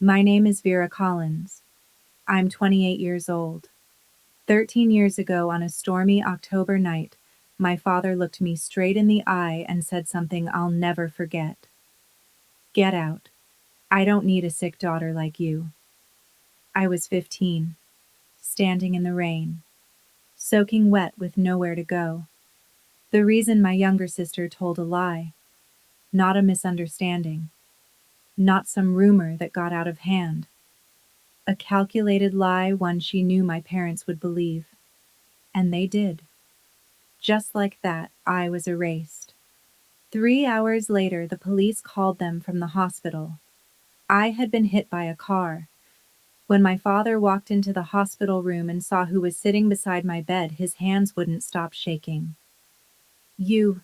My name is Vera Collins. I'm 28 years old. 13 years ago, on a stormy October night, my father looked me straight in the eye and said something I'll never forget. Get out. I don't need a sick daughter like you. I was 15, standing in the rain, soaking wet with nowhere to go. The reason my younger sister told a lie, not a misunderstanding, not some rumor that got out of hand. A calculated lie, one she knew my parents would believe. And they did. Just like that, I was erased. 3 hours later, the police called them from the hospital. I had been hit by a car. When my father walked into the hospital room and saw who was sitting beside my bed, his hands wouldn't stop shaking. You,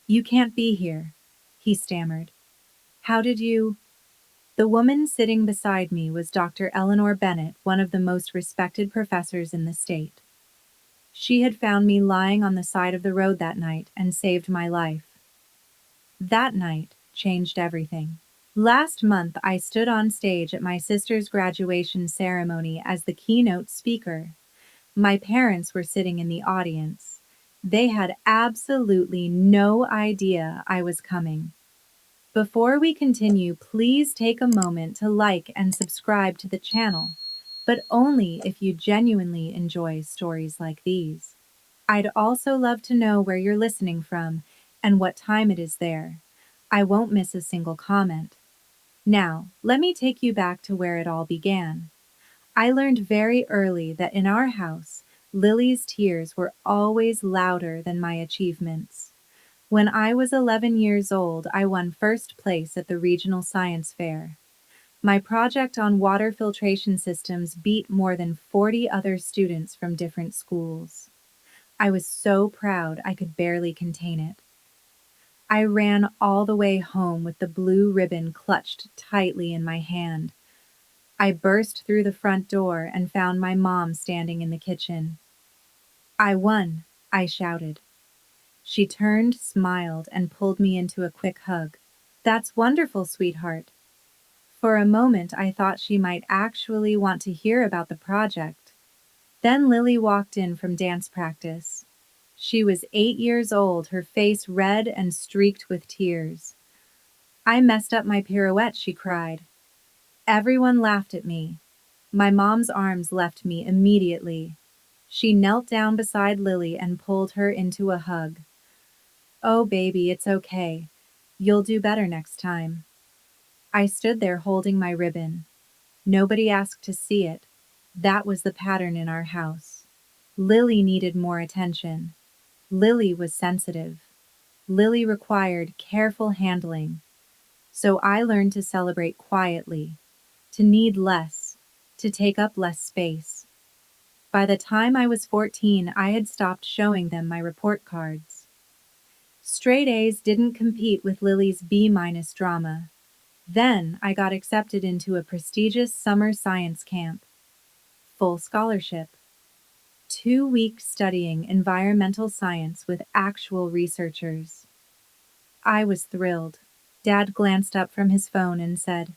you can't be here, he stammered. How did you? The woman sitting beside me was Dr. Eleanor Bennett, one of the most respected professors in the state. She had found me lying on the side of the road that night and saved my life. That night changed everything. Last month, I stood on stage at my sister's graduation ceremony as the keynote speaker. My parents were sitting in the audience. They had absolutely no idea I was coming. Before we continue, please take a moment to like and subscribe to the channel, but only if you genuinely enjoy stories like these. I'd also love to know where you're listening from and what time it is there. I won't miss a single comment. Now, let me take you back to where it all began. I learned very early that in our house, Lily's tears were always louder than my achievements. When I was 11 years old, I won first place at the regional science fair. My project on water filtration systems beat more than 40 other students from different schools. I was so proud I could barely contain it. I ran all the way home with the blue ribbon clutched tightly in my hand. I burst through the front door and found my mom standing in the kitchen. I won, I shouted. She turned, smiled, and pulled me into a quick hug. That's wonderful, sweetheart. For a moment, I thought she might actually want to hear about the project. Then Lily walked in from dance practice. She was 8 years old, her face red and streaked with tears. I messed up my pirouette, she cried. Everyone laughed at me. My mom's arms left me immediately. She knelt down beside Lily and pulled her into a hug. Oh, baby, it's okay. You'll do better next time. I stood there holding my ribbon. Nobody asked to see it. That was the pattern in our house. Lily needed more attention. Lily was sensitive. Lily required careful handling. So I learned to celebrate quietly, to need less, to take up less space. By the time I was 14, I had stopped showing them my report cards. Straight A's didn't compete with Lily's B- drama. Then I got accepted into a prestigious summer science camp. Full scholarship. 2 weeks studying environmental science with actual researchers. I was thrilled. Dad glanced up from his phone and said,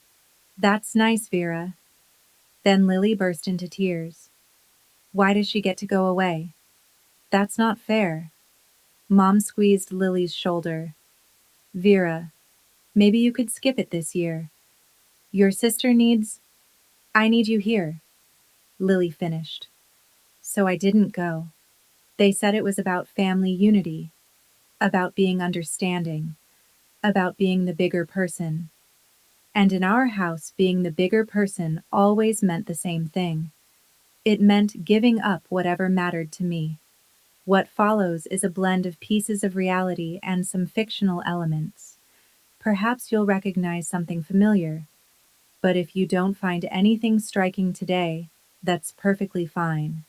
"That's nice, Vera." Then Lily burst into tears. Why does she get to go away? That's not fair. Mom squeezed Lily's shoulder. Vera, maybe you could skip it this year. Your sister needs... I need you here. Lily finished. So I didn't go. They said it was about family unity, about being understanding, about being the bigger person. And in our house, being the bigger person always meant the same thing. It meant giving up whatever mattered to me. What follows is a blend of pieces of reality and some fictional elements. Perhaps you'll recognize something familiar. But if you don't find anything striking today, that's perfectly fine.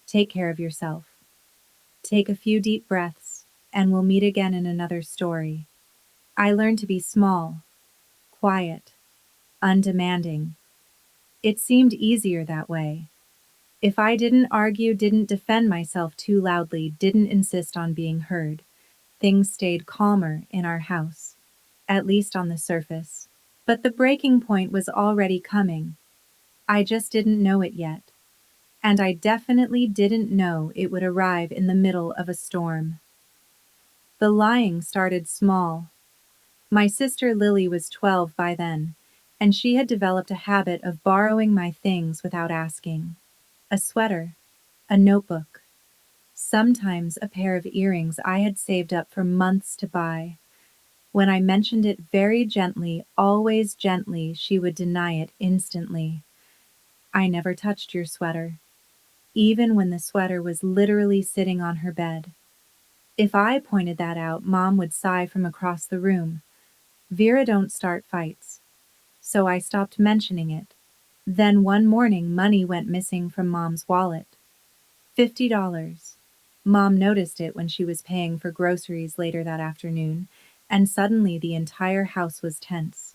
Take care of yourself. Take a few deep breaths, and we'll meet again in another story. I learned to be small, quiet, undemanding. It seemed easier that way. If I didn't argue, didn't defend myself too loudly, didn't insist on being heard, things stayed calmer in our house, at least on the surface. But the breaking point was already coming. I just didn't know it yet. And I definitely didn't know it would arrive in the middle of a storm. The lying started small. My sister Lily was 12 by then, and she had developed a habit of borrowing my things without asking. A sweater, a notebook, sometimes a pair of earrings I had saved up for months to buy. When I mentioned it very gently, always gently, she would deny it instantly. I never touched your sweater, even when the sweater was literally sitting on her bed. If I pointed that out, Mom would sigh from across the room. Vera don't start fights. So I stopped mentioning it. Then one morning, money went missing from Mom's wallet. $50. Mom noticed it when she was paying for groceries later that afternoon, and suddenly the entire house was tense.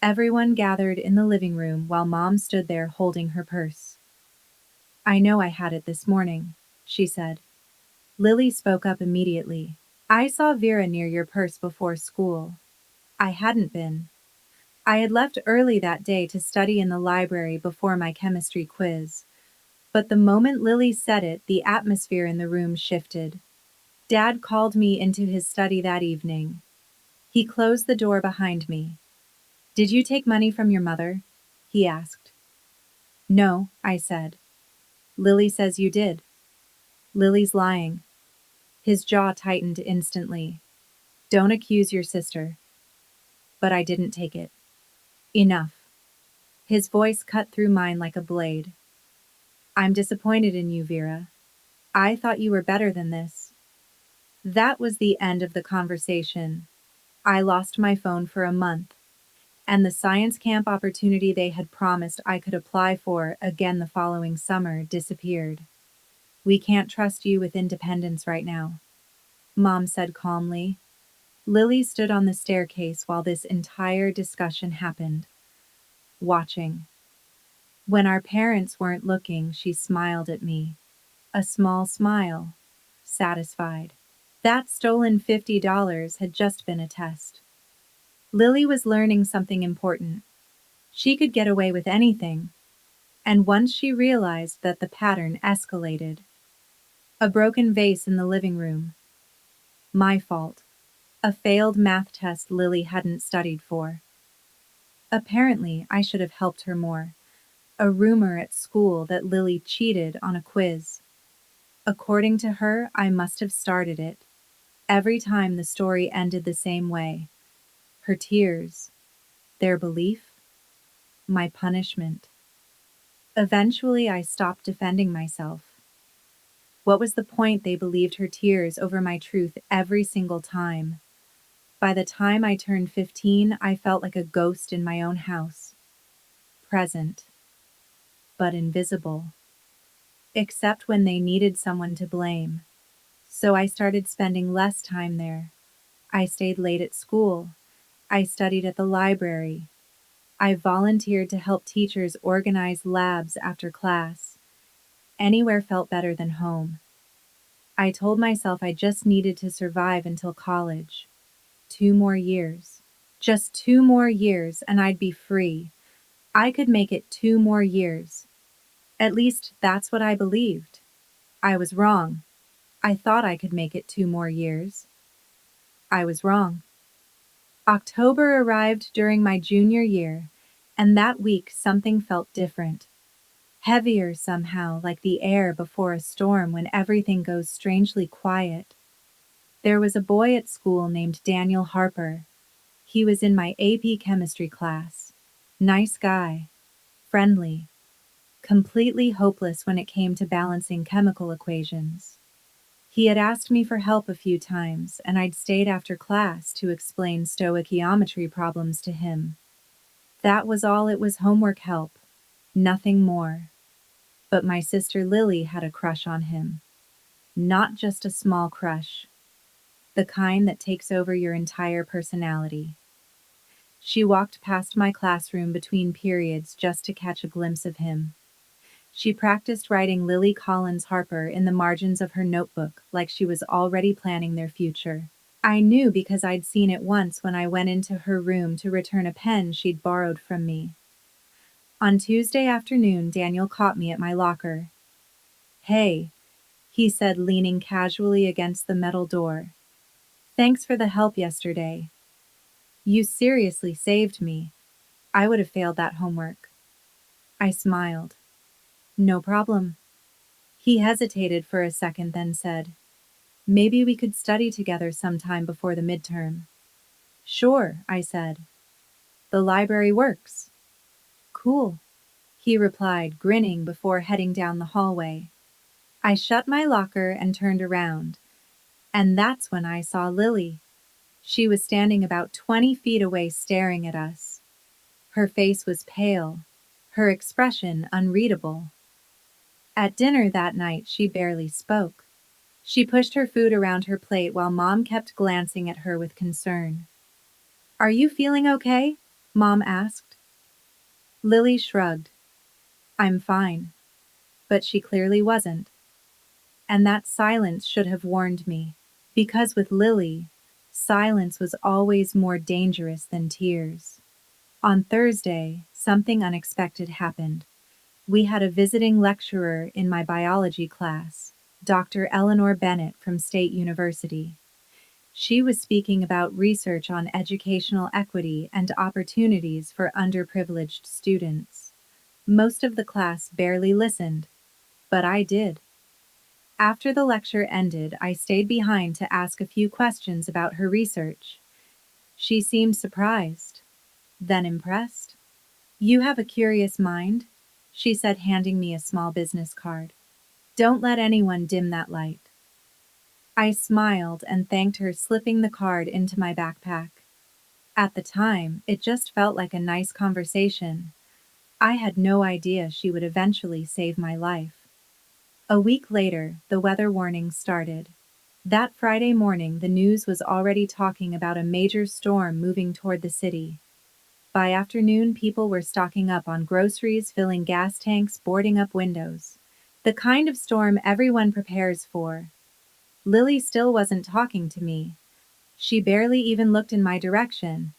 Everyone gathered in the living room while Mom stood there holding her purse. I know I had it this morning, she said. Lily spoke up immediately. I saw Vera near your purse before school. I hadn't been. I had left early that day to study in the library before my chemistry quiz. But the moment Lily said it, the atmosphere in the room shifted. Dad called me into his study that evening. He closed the door behind me. Did you take money from your mother? He asked. No, I said. Lily says you did. Lily's lying. His jaw tightened instantly. Don't accuse your sister. But I didn't take it. Enough. His voice cut through mine like a blade. I'm disappointed in you, Vera. I thought you were better than this. That was the end of the conversation. I lost my phone for a month, and the science camp opportunity they had promised I could apply for again the following summer disappeared. We can't trust you with independence right now, Mom said calmly. Lily stood on the staircase while this entire discussion happened, watching. When our parents weren't looking, she smiled at me. A small smile, satisfied. That stolen $50 had just been a test. Lily was learning something important. She could get away with anything. And once she realized that the pattern escalated. A broken vase in the living room. My fault. A failed math test Lily hadn't studied for. Apparently, I should have helped her more. A rumor at school that Lily cheated on a quiz. According to her, I must have started it. Every time the story ended the same way. Her tears, their belief, my punishment. Eventually, I stopped defending myself. What was the point they believed her tears over my truth every single time? By the time I turned 15, I felt like a ghost in my own house. Present, but invisible. Except when they needed someone to blame. So I started spending less time there. I stayed late at school. I studied at the library. I volunteered to help teachers organize labs after class. Anywhere felt better than home. I told myself I just needed to survive until college. 2 more years. Just 2 more years and I'd be free. I could make it 2 more years. At least that's what I believed. I was wrong. I thought I could make it 2 more years. I was wrong. October arrived during my junior year, and that week something felt different. Heavier somehow, like the air before a storm when everything goes strangely quiet. There was a boy at school named Daniel Harper. He was in my AP chemistry class. Nice guy. Friendly. Completely hopeless when it came to balancing chemical equations. He had asked me for help a few times, and I'd stayed after class to explain stoichiometry problems to him. That was all. It was homework help. Nothing more. But my sister Lily had a crush on him. Not just a small crush. The kind that takes over your entire personality. She walked past my classroom between periods just to catch a glimpse of him. She practiced writing Lily Collins Harper in the margins of her notebook like she was already planning their future. I knew because I'd seen it once when I went into her room to return a pen she'd borrowed from me. On Tuesday afternoon, Daniel caught me at my locker. "Hey," he said, leaning casually against the metal door. "Thanks for the help yesterday. You seriously saved me. I would have failed that homework." I smiled. "No problem." He hesitated for a second, then said, "Maybe we could study together sometime before the midterm." "Sure," I said. "The library works." "Cool," he replied, grinning before heading down the hallway. I shut my locker and turned around, and that's when I saw Lily. She was standing about 20 feet away staring at us. Her face was pale, her expression unreadable. At dinner that night, she barely spoke. She pushed her food around her plate while Mom kept glancing at her with concern. "Are you feeling okay?" Mom asked. Lily shrugged. "I'm fine." But she clearly wasn't. And that silence should have warned me. Because with Lily, silence was always more dangerous than tears. On Thursday, something unexpected happened. We had a visiting lecturer in my biology class, Dr. Eleanor Bennett from State University. She was speaking about research on educational equity and opportunities for underprivileged students. Most of the class barely listened, but I did. After the lecture ended, I stayed behind to ask a few questions about her research. She seemed surprised, then impressed. "You have a curious mind," she said, handing me a small business card. "Don't let anyone dim that light." I smiled and thanked her, slipping the card into my backpack. At the time, it just felt like a nice conversation. I had no idea she would eventually save my life. A week later, the weather warning started. That Friday morning, the news was already talking about a major storm moving toward the city. By afternoon, people were stocking up on groceries, filling gas tanks, boarding up windows. The kind of storm everyone prepares for. Lily still wasn't talking to me. She barely even looked in my direction.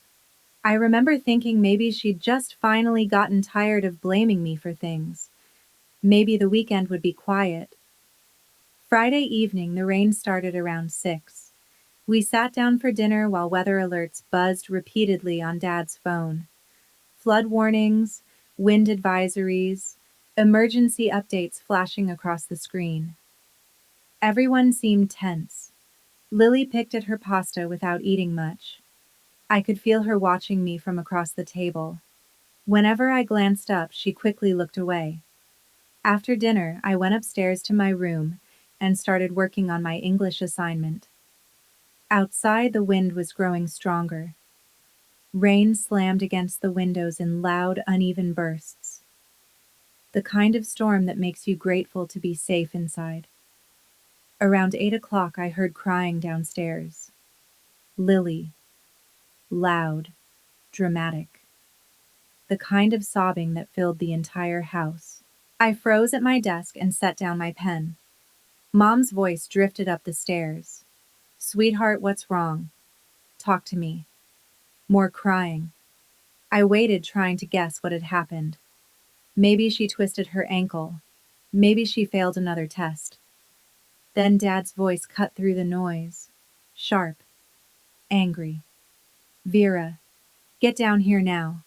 I remember thinking maybe she'd just finally gotten tired of blaming me for things. Maybe the weekend would be quiet. Friday evening, the rain started around 6. We sat down for dinner while weather alerts buzzed repeatedly on Dad's phone. Flood warnings, wind advisories, emergency updates flashing across the screen. Everyone seemed tense. Lily picked at her pasta without eating much. I could feel her watching me from across the table. Whenever I glanced up, she quickly looked away. After dinner, I went upstairs to my room and started working on my English assignment. Outside, the wind was growing stronger. Rain slammed against the windows in loud, uneven bursts. The kind of storm that makes you grateful to be safe inside. Around 8 o'clock, I heard crying downstairs. Lily. Loud. Dramatic. The kind of sobbing that filled the entire house. I froze at my desk and set down my pen. Mom's voice drifted up the stairs. "Sweetheart, what's wrong? Talk to me." More crying. I waited, trying to guess what had happened. Maybe she twisted her ankle. Maybe she failed another test. Then Dad's voice cut through the noise. Sharp. Angry. "Vera, get down here now."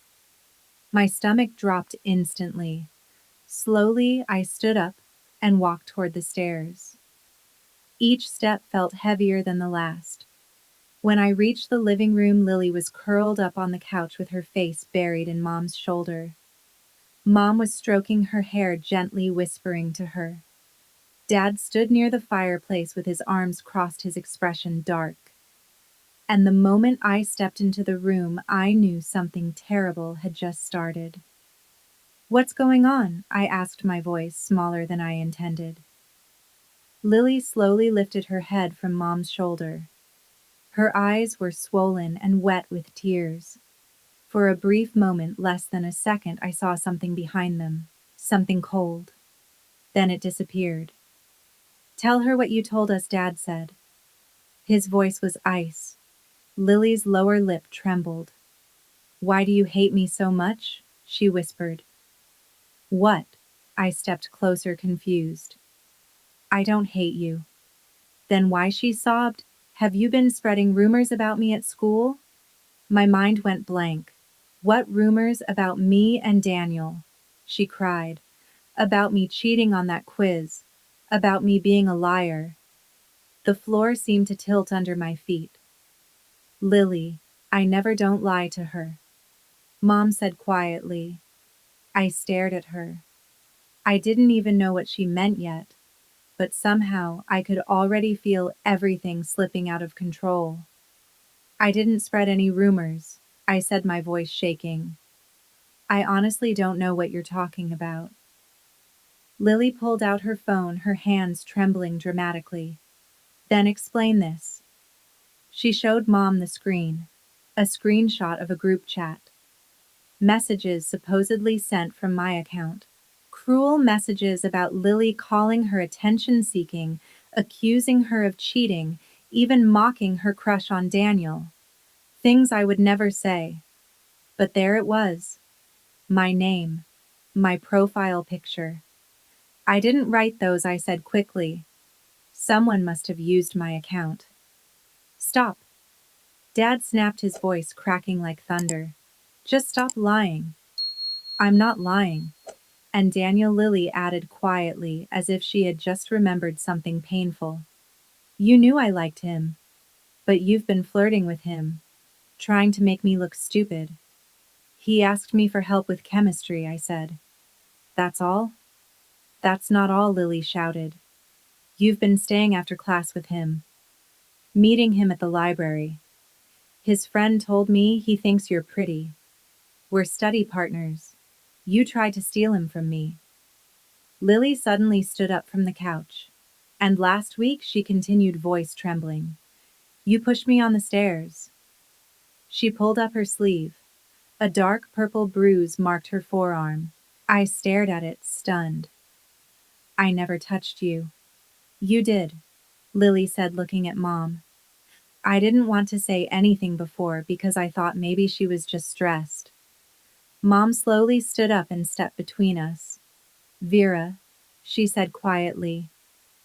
My stomach dropped instantly. Slowly, I stood up and walked toward the stairs. Each step felt heavier than the last. When I reached the living room, Lily was curled up on the couch with her face buried in Mom's shoulder. Mom was stroking her hair gently, whispering to her. Dad stood near the fireplace with his arms crossed, his expression dark. And the moment I stepped into the room, I knew something terrible had just started. "What's going on?" I asked, my voice smaller than I intended. Lily slowly lifted her head from Mom's shoulder. Her eyes were swollen and wet with tears. For a brief moment, less than a second, I saw something behind them, something cold. Then it disappeared. "Tell her what you told us," Dad said. His voice was ice. Lily's lower lip trembled. "Why do you hate me so much?" she whispered. "What?" I stepped closer, confused. "I don't hate you." "Then why?" she sobbed. "Have you been spreading rumors about me at school?" My mind went blank. "What rumors about me and Daniel?" she cried. "About me cheating on that quiz. About me being a liar." The floor seemed to tilt under my feet. "Lily, I never don't lie to her," Mom said quietly. I stared at her. I didn't even know what she meant yet, but somehow I could already feel everything slipping out of control. "I didn't spread any rumors," I said, my voice shaking. "I honestly don't know what you're talking about." Lily pulled out her phone, her hands trembling dramatically. "Then explain this." She showed Mom the screen, a screenshot of a group chat. Messages supposedly sent from my account. Cruel messages about Lily calling her attention-seeking, accusing her of cheating, even mocking her crush on Daniel. Things I would never say. But there it was. My name. My profile picture. "I didn't write those," I said quickly. "Someone must have used my account." "Stop." Dad snapped, his voice cracking like thunder. "Just stop lying." "I'm not lying." And Daniel, Lily added quietly, as if she had just remembered something painful. "You knew I liked him. But you've been flirting with him. Trying to make me look stupid." "He asked me for help with chemistry," I said. "That's all?" "That's not all," Lily shouted. "You've been staying after class with him. Meeting him at the library. His friend told me he thinks you're pretty. We're study partners. You tried to steal him from me." Lily suddenly stood up from the couch. "And last week," she continued, voice trembling, "you pushed me on the stairs." She pulled up her sleeve. A dark purple bruise marked her forearm. I stared at it, stunned. "I never touched you." "You did," Lily said, looking at Mom. I didn't want to say anything before because I thought maybe she was just stressed. Mom slowly stood up and stepped between us. "Vera," she said quietly,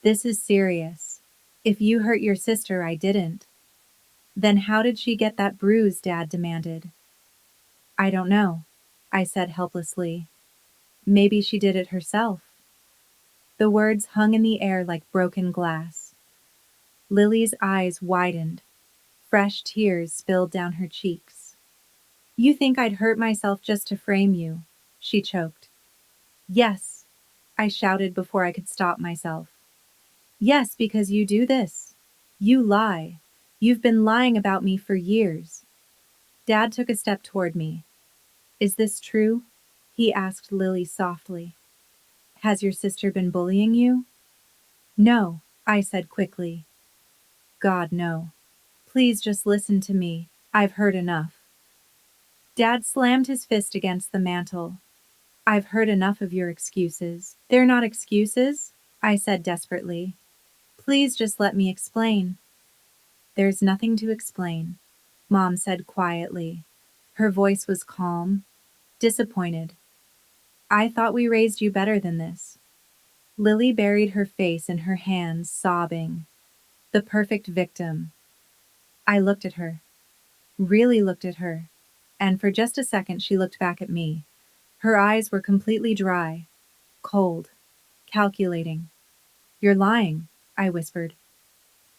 "this is serious. If you hurt your sister, I didn't." "Then how did she get that bruise?" Dad demanded. "I don't know," I said helplessly. "Maybe she did it herself." The words hung in the air like broken glass. Lily's eyes widened. Fresh tears spilled down her cheeks. "You think I'd hurt myself just to frame you?" she choked. "Yes," I shouted before I could stop myself. "Yes, because you do this. You lie. You've been lying about me for years." Dad took a step toward me. "Is this true?" he asked Lily softly. "Has your sister been bullying you?" "No," I said quickly. "God, no. Please just listen to me. I've heard enough." Dad slammed his fist against the mantel. "I've heard enough of your excuses." "They're not excuses," I said desperately. "Please just let me explain." "There's nothing to explain," Mom said quietly. Her voice was calm, disappointed. "I thought we raised you better than this." Lily buried her face in her hands, sobbing. The perfect victim. I looked at her. Really looked at her. And for just a second she looked back at me. Her eyes were completely dry, cold, calculating. "You're lying," I whispered.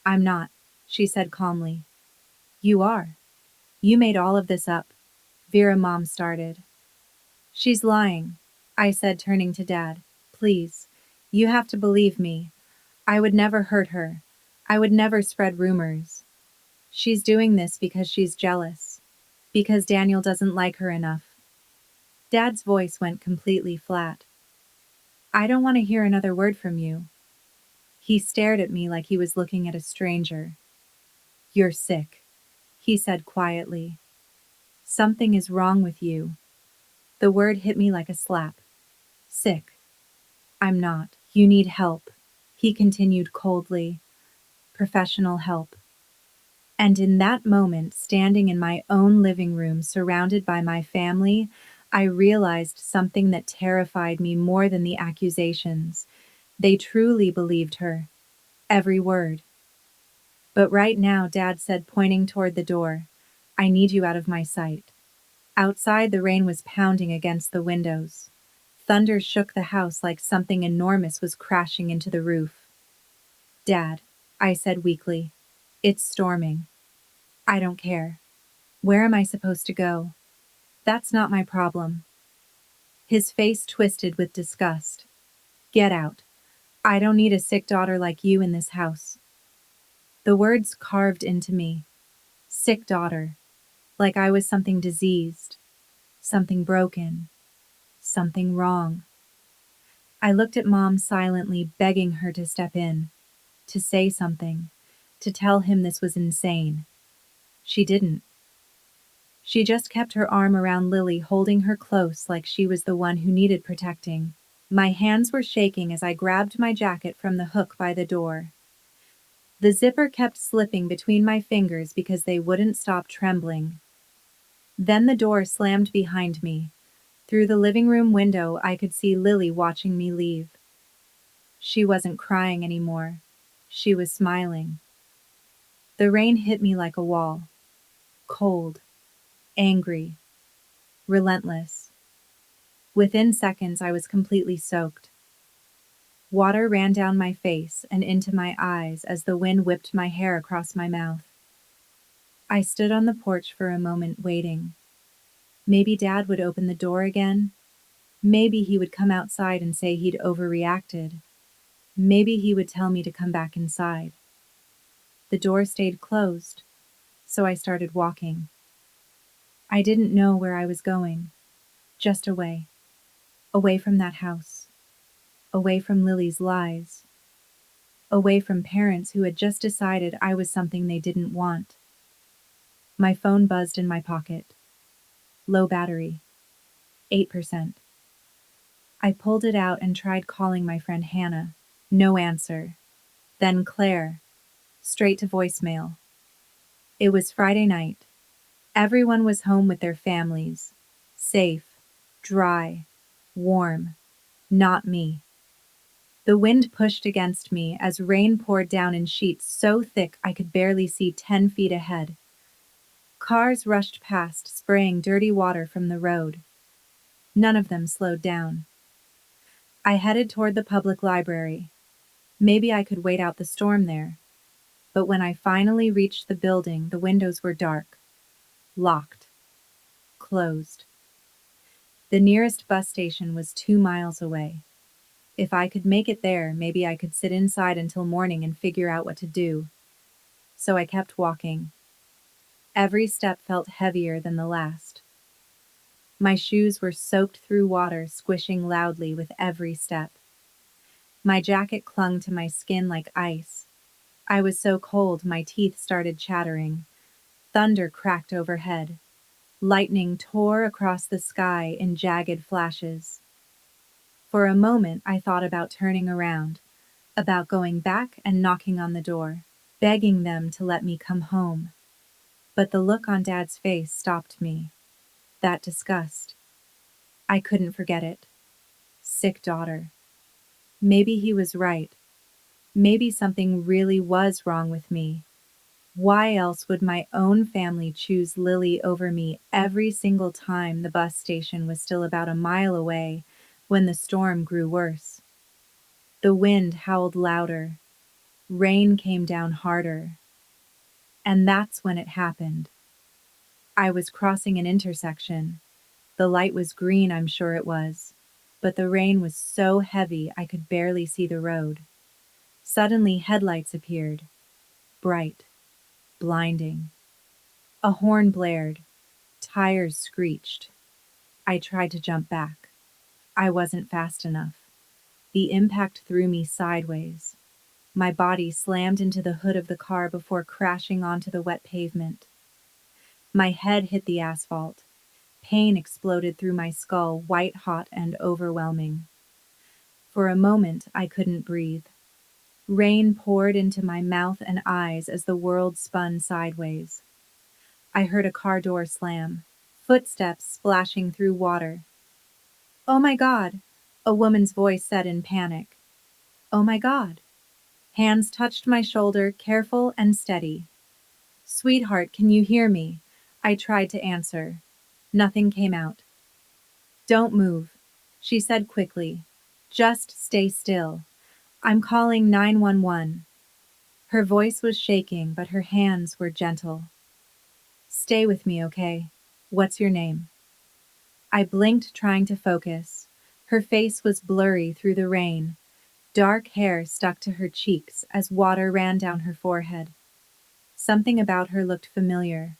"I'm not," she said calmly. "You are. You made all of this up." Vera, Mom started. "She's lying," I said, turning to Dad. "Please, you have to believe me. I would never hurt her. I would never spread rumors. She's doing this because she's jealous. Because Daniel doesn't like her enough." Dad's voice went completely flat. "I don't want to hear another word from you." He stared at me like he was looking at a stranger. "You're sick," he said quietly. "Something is wrong with you." The word hit me like a slap. Sick. "I'm not. You need help," he continued coldly. "Professional help." And in that moment, standing in my own living room, surrounded by my family, I realized something that terrified me more than the accusations. They truly believed her. Every word. But right now, Dad said, pointing toward the door, I need you out of my sight. Outside, the rain was pounding against the windows. Thunder shook the house like something enormous was crashing into the roof. Dad, I said weakly, it's storming. I don't care. Where am I supposed to go? That's not my problem. His face twisted with disgust. Get out. I don't need a sick daughter like you in this house. The words carved into me. Sick daughter. Like I was something diseased, something broken, something wrong. I looked at Mom silently, begging her to step in, to say something, to tell him this was insane. She didn't. She just kept her arm around Lily, holding her close like she was the one who needed protecting. My hands were shaking as I grabbed my jacket from the hook by the door. The zipper kept slipping between my fingers because they wouldn't stop trembling. Then the door slammed behind me. Through the living room window, I could see Lily watching me leave. She wasn't crying anymore. She was smiling. The rain hit me like a wall. Cold, angry, relentless. Within seconds, I was completely soaked. Water ran down my face and into my eyes as the wind whipped my hair across my mouth. I stood on the porch for a moment, waiting. Maybe Dad would open the door again. Maybe he would come outside and say he'd overreacted. Maybe he would tell me to come back inside. The door stayed closed, so I started walking. I didn't know where I was going, just away. Away from that house. Away from Lily's lies. Away from parents who had just decided I was something they didn't want. My phone buzzed in my pocket. Low battery. 8%. I pulled it out and tried calling my friend Hannah. No answer. Then Claire. Straight to voicemail. It was Friday night. Everyone was home with their families. Safe. Dry. Warm. Not me. The wind pushed against me as rain poured down in sheets so thick I could barely see 10 feet ahead. Cars rushed past, spraying dirty water from the road. None of them slowed down. I headed toward the public library. Maybe I could wait out the storm there. But when I finally reached the building, the windows were dark. Locked. Closed. The nearest bus station was 2 miles away. If I could make it there, maybe I could sit inside until morning and figure out what to do. So I kept walking. Every step felt heavier than the last. My shoes were soaked through water, squishing loudly with every step. My jacket clung to my skin like ice. I was so cold my teeth started chattering. Thunder cracked overhead. Lightning tore across the sky in jagged flashes. For a moment I thought about turning around, about going back and knocking on the door, begging them to let me come home. But the look on Dad's face stopped me. That disgust. I couldn't forget it. Sick daughter. Maybe he was right. Maybe something really was wrong with me. Why else would my own family choose Lily over me every single time the bus station was still about a mile away when the storm grew worse? The wind howled louder. Rain came down harder. And that's when it happened. I was crossing an intersection. The light was green, I'm sure it was. But the rain was so heavy I could barely see the road. Suddenly headlights appeared. Bright. Blinding. A horn blared. Tires screeched. I tried to jump back. I wasn't fast enough. The impact threw me sideways. My body slammed into the hood of the car before crashing onto the wet pavement. My head hit the asphalt. Pain exploded through my skull, white hot and overwhelming. For a moment, I couldn't breathe. Rain poured into my mouth and eyes as the world spun sideways. I heard a car door slam, footsteps splashing through water. "Oh my God," a woman's voice said in panic. "Oh my God." Hands touched my shoulder, careful and steady. "Sweetheart, can you hear me?" I tried to answer. Nothing came out. "Don't move," she said quickly. "Just stay still. I'm calling 911." Her voice was shaking, but her hands were gentle. "Stay with me, okay? What's your name?" I blinked, trying to focus. Her face was blurry through the rain. Dark hair stuck to her cheeks as water ran down her forehead. Something about her looked familiar.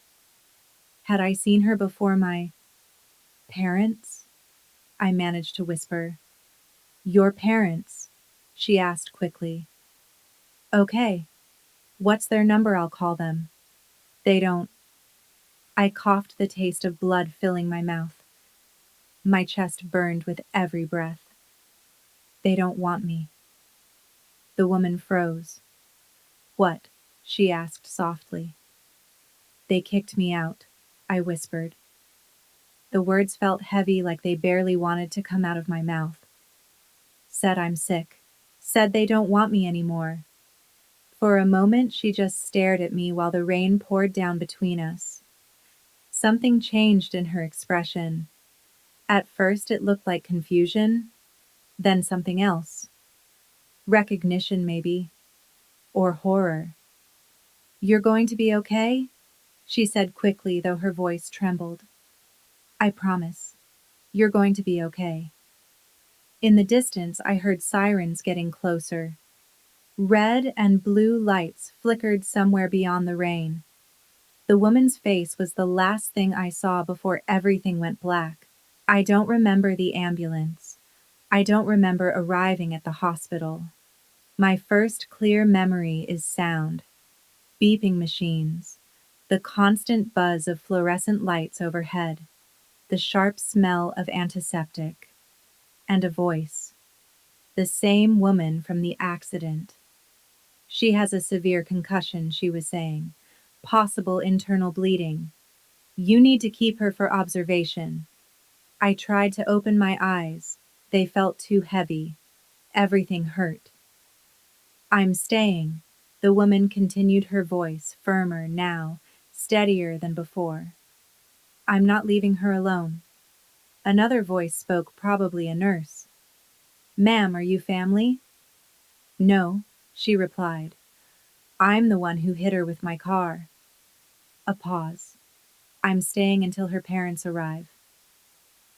Had I seen her before? My parents? I managed to whisper. "Your parents?" she asked quickly. "Okay. What's their number? I'll call them." "They don't." I coughed, the taste of blood filling my mouth. My chest burned with every breath. "They don't want me." The woman froze. "What?" she asked softly. "They kicked me out," I whispered. The words felt heavy, like they barely wanted to come out of my mouth. "Said I'm sick. Said they don't want me anymore." For a moment, she just stared at me while the rain poured down between us. Something changed in her expression. At first, it looked like confusion, then something else. Recognition, maybe. Or horror. "You're going to be okay?" she said quickly, though her voice trembled. "I promise. You're going to be okay." In the distance, I heard sirens getting closer. Red and blue lights flickered somewhere beyond the rain. The woman's face was the last thing I saw before everything went black. I don't remember the ambulance. I don't remember arriving at the hospital. My first clear memory is sound. Beeping machines. The constant buzz of fluorescent lights overhead. The sharp smell of antiseptic. And a voice. The same woman from the accident. "She has a severe concussion," she was saying. "Possible internal bleeding. You need to keep her for observation." I tried to open my eyes. They felt too heavy. Everything hurt. "I'm staying," the woman continued, her voice firmer now, steadier than before. "I'm not leaving her alone." Another voice spoke, probably a nurse. "Ma'am, are you family?" "No," she replied. "I'm the one who hit her with my car." A pause. "I'm staying until her parents arrive."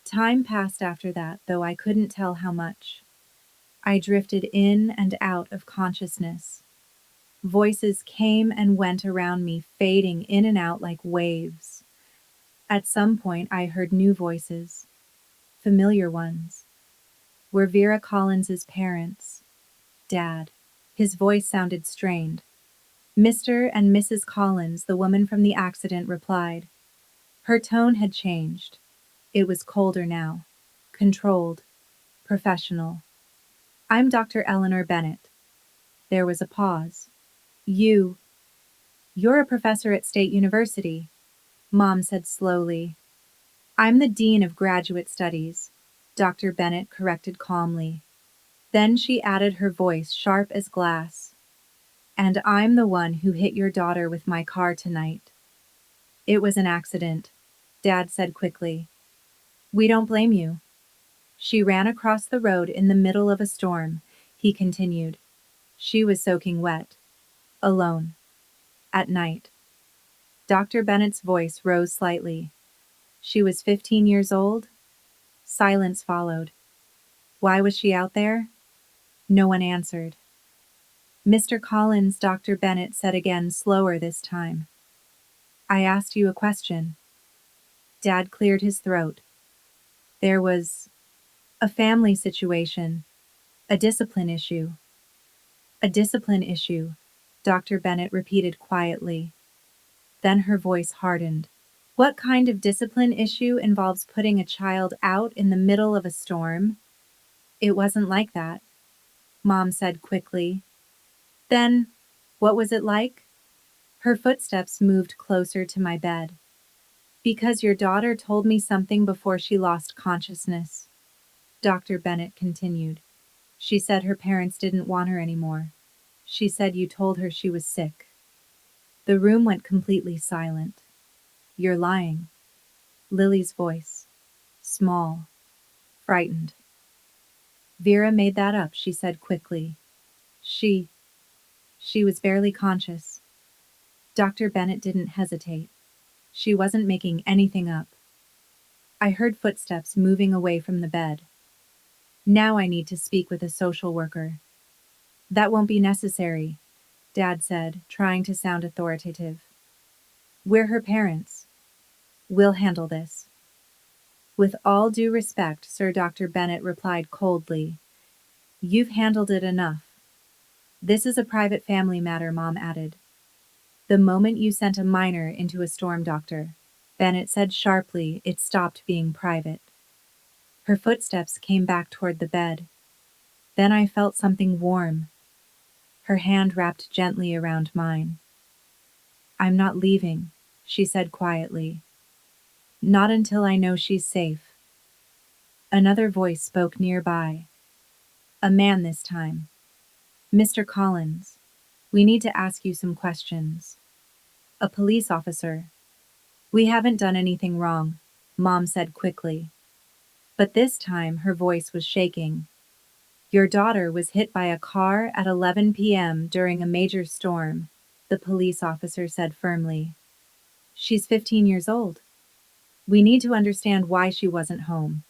Time passed after that, though I couldn't tell how much. I drifted in and out of consciousness. Voices came and went around me, fading in and out like waves. At some point, I heard new voices, familiar ones. Were Vera Collins's parents? Dad. His voice sounded strained. "Mr. and Mrs. Collins," the woman from the accident replied. Her tone had changed. It was colder now. Controlled. Professional. "I'm Dr. Eleanor Bennett." There was a pause. You're a professor at State University," Mom said slowly. "I'm the Dean of Graduate Studies," Dr. Bennett corrected calmly. Then she added, her voice sharp as glass. "And I'm the one who hit your daughter with my car tonight." "It was an accident," Dad said quickly. "We don't blame you." "She ran across the road in the middle of a storm," he continued. "She was soaking wet. Alone. At night." Dr. Bennett's voice rose slightly. "She was 15 years old?" Silence followed. "Why was she out there?" No one answered. "Mr. Collins," Dr. Bennett said again, slower this time. "I asked you a question." Dad cleared his throat. "There was a family situation, a discipline issue." "A discipline issue," Dr. Bennett repeated quietly. Then her voice hardened. "What kind of discipline issue involves putting a child out in the middle of a storm?" "It wasn't like that," Mom said quickly. Then, what was it like? Her footsteps moved closer to my bed. Because your daughter told me something before she lost consciousness, Dr. Bennett continued. She said her parents didn't want her anymore. She said you told her she was sick. The room went completely silent. You're lying. Lily's voice. Small. Frightened. Vera made that up, she said quickly. She was barely conscious. Dr. Bennett didn't hesitate. She wasn't making anything up. I heard footsteps moving away from the bed. Now I need to speak with a social worker. That won't be necessary, Dad said, trying to sound authoritative. We're her parents. We'll handle this. With all due respect, Sir Dr. Bennett replied coldly. You've handled it enough. This is a private family matter, Mom added. The moment you sent a minor into a storm, Doctor, Bennett said sharply, it stopped being private. Her footsteps came back toward the bed. Then I felt something warm. Her hand wrapped gently around mine. I'm not leaving, she said quietly. Not until I know she's safe. Another voice spoke nearby. A man this time. Mr. Collins, we need to ask you some questions. A police officer. We haven't done anything wrong, Mom said quickly. But this time her voice was shaking. Your daughter was hit by a car at 11 p.m. during a major storm, the police officer said firmly. She's 15 years old. We need to understand why she wasn't home.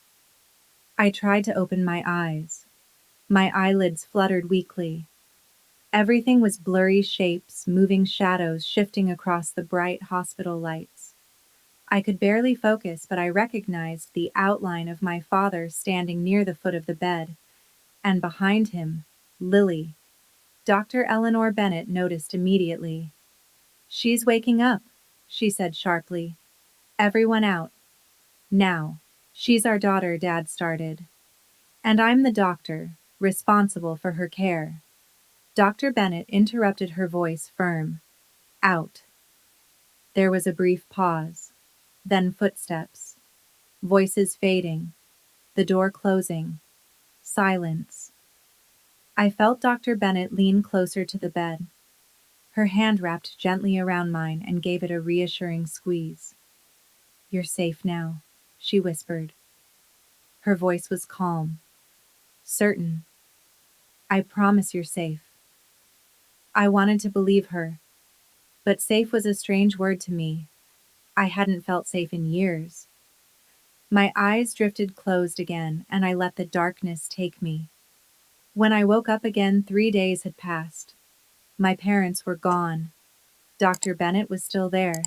I tried to open my eyes. My eyelids fluttered weakly. Everything was blurry shapes, moving shadows shifting across the bright hospital lights. I could barely focus, but I recognized the outline of my father standing near the foot of the bed. And behind him, Lily. Dr. Eleanor Bennett noticed immediately. She's waking up, she said sharply. Everyone out. Now. She's our daughter, Dad started. And I'm the doctor, responsible for her care. Dr. Bennett interrupted, her voice firm. Out. There was a brief pause. Then footsteps. Voices fading. The door closing. Silence. I felt Dr. Bennett lean closer to the bed. Her hand wrapped gently around mine and gave it a reassuring squeeze. You're safe now, she whispered. Her voice was calm. Certain. I promise you're safe. I wanted to believe her. But safe was a strange word to me. I hadn't felt safe in years. My eyes drifted closed again, and I let the darkness take me. When I woke up again, 3 days had passed. My parents were gone. Dr. Bennett was still there.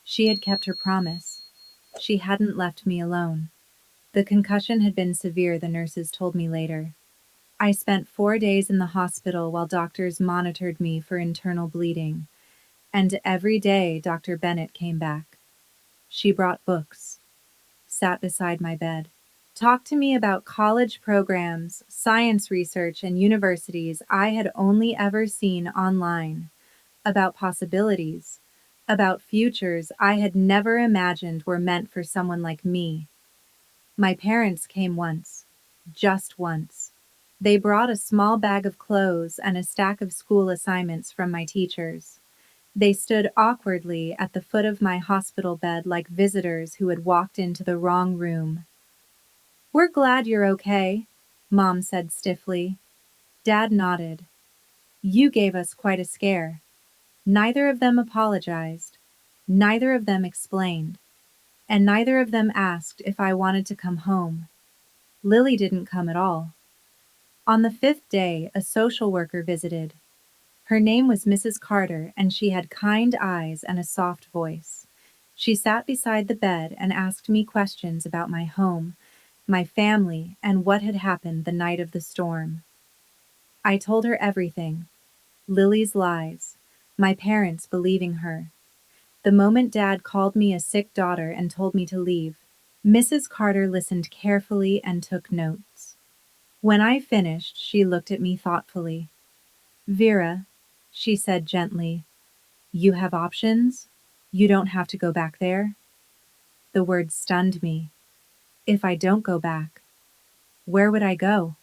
She had kept her promise. She hadn't left me alone. The concussion had been severe, the nurses told me later. I spent 4 days in the hospital while doctors monitored me for internal bleeding. And every day Dr. Bennett came back. She brought books, sat beside my bed, talked to me about college programs, science research, and universities I had only ever seen online, about possibilities, about futures I had never imagined were meant for someone like me. My parents came once, just once. They brought a small bag of clothes and a stack of school assignments from my teachers. They stood awkwardly at the foot of my hospital bed like visitors who had walked into the wrong room. We're glad you're okay, Mom said stiffly. Dad nodded. You gave us quite a scare. Neither of them apologized. Neither of them explained. And neither of them asked if I wanted to come home. Lily didn't come at all. On the 5th day, a social worker visited. Her name was Mrs. Carter, and she had kind eyes and a soft voice. She sat beside the bed and asked me questions about my home, my family, and what had happened the night of the storm. I told her everything. Lily's lies, my parents believing her. The moment Dad called me a sick daughter and told me to leave, Mrs. Carter listened carefully and took notes. When I finished, she looked at me thoughtfully. Vera, She said gently, "You have options? You don't have to go back there?" The words stunned me. If I don't go back, where would I go?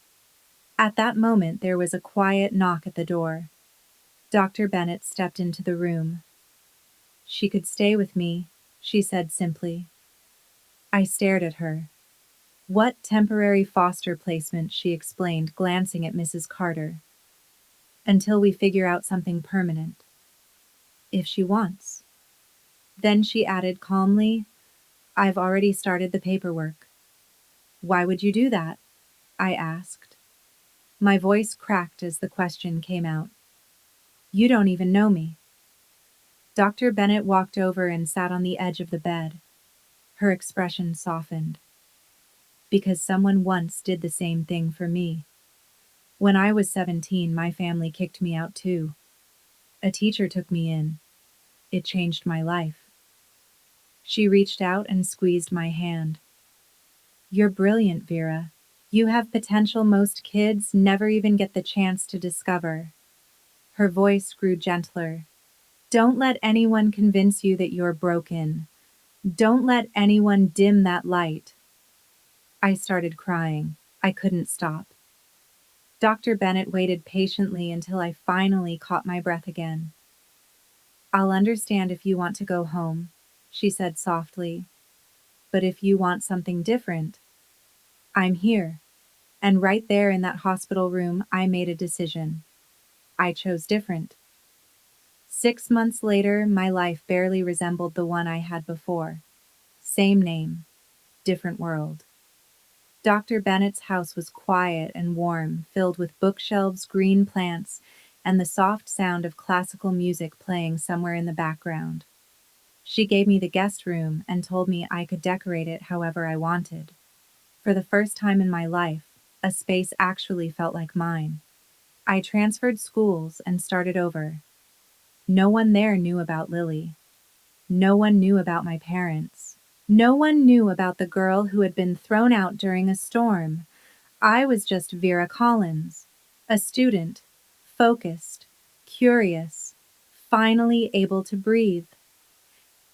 At that moment, there was a quiet knock at the door. Dr. Bennett stepped into the room. "She could stay with me," she said simply. I stared at her. "What temporary foster placement?" she explained, glancing at Mrs. Carter. "Until we figure out something permanent. If she wants." Then she added calmly, "I've already started the paperwork." "Why would you do that?" I asked. My voice cracked as the question came out. "You don't even know me." Dr. Bennett walked over and sat on the edge of the bed. Her expression softened. "Because someone once did the same thing for me. When I was 17, my family kicked me out too. A teacher took me in. It changed my life." She reached out and squeezed my hand. "You're brilliant, Vera. You have potential most kids never even get the chance to discover." Her voice grew gentler. "Don't let anyone convince you that you're broken. Don't let anyone dim that light." I started crying. I couldn't stop. Dr. Bennett waited patiently until I finally caught my breath again. "I'll understand if you want to go home," she said softly. "But if you want something different, I'm here." And right there in that hospital room, I made a decision. I chose different. 6 months later, my life barely resembled the one I had before. Same name, different world. Dr. Bennett's house was quiet and warm, filled with bookshelves, green plants, and the soft sound of classical music playing somewhere in the background. She gave me the guest room and told me I could decorate it however I wanted. For the first time in my life, a space actually felt like mine. I transferred schools and started over. No one there knew about Lily. No one knew about my parents. No one knew about the girl who had been thrown out during a storm. I was just Vera Collins, a student, focused, curious, finally able to breathe.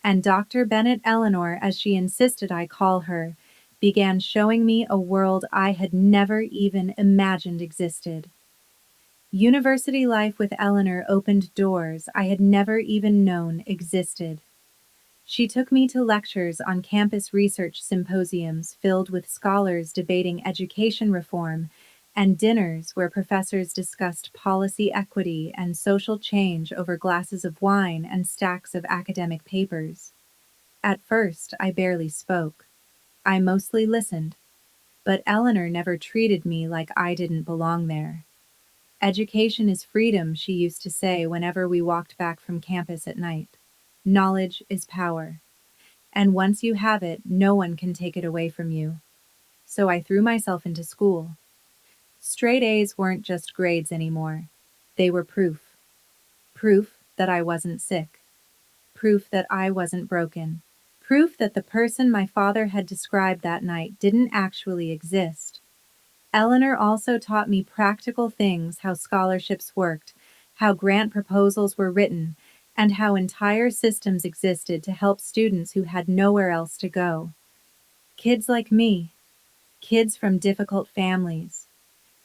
And Dr. Bennett Eleanor, as she insisted I call her, began showing me a world I had never even imagined existed. University life with Eleanor opened doors I had never even known existed. She took me to lectures on campus research symposiums filled with scholars debating education reform, and dinners where professors discussed policy equity and social change over glasses of wine and stacks of academic papers. At first, I barely spoke. I mostly listened, but Eleanor never treated me like I didn't belong there. "Education is freedom," she used to say whenever we walked back from campus at night. "Knowledge is power. And once you have it, no one can take it away from you." So I threw myself into school. Straight A's weren't just grades anymore. They were proof. Proof that I wasn't sick. Proof that I wasn't broken. Proof that the person my father had described that night didn't actually exist. Eleanor also taught me practical things: how scholarships worked, how grant proposals were written, and how entire systems existed to help students who had nowhere else to go. Kids like me, kids from difficult families,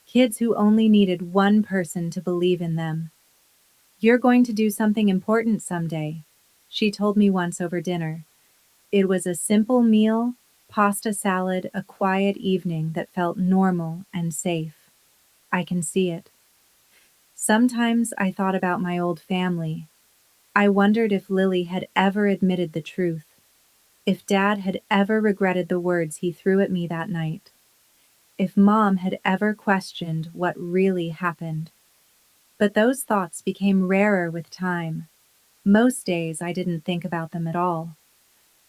kids who only needed one person to believe in them. "You're going to do something important someday," she told me once over dinner. It was a simple meal, pasta salad, a quiet evening that felt normal and safe. I can see it. Sometimes I thought about my old family. I wondered if Lily had ever admitted the truth, if Dad had ever regretted the words he threw at me that night, if Mom had ever questioned what really happened. But those thoughts became rarer with time. Most days I didn't think about them at all.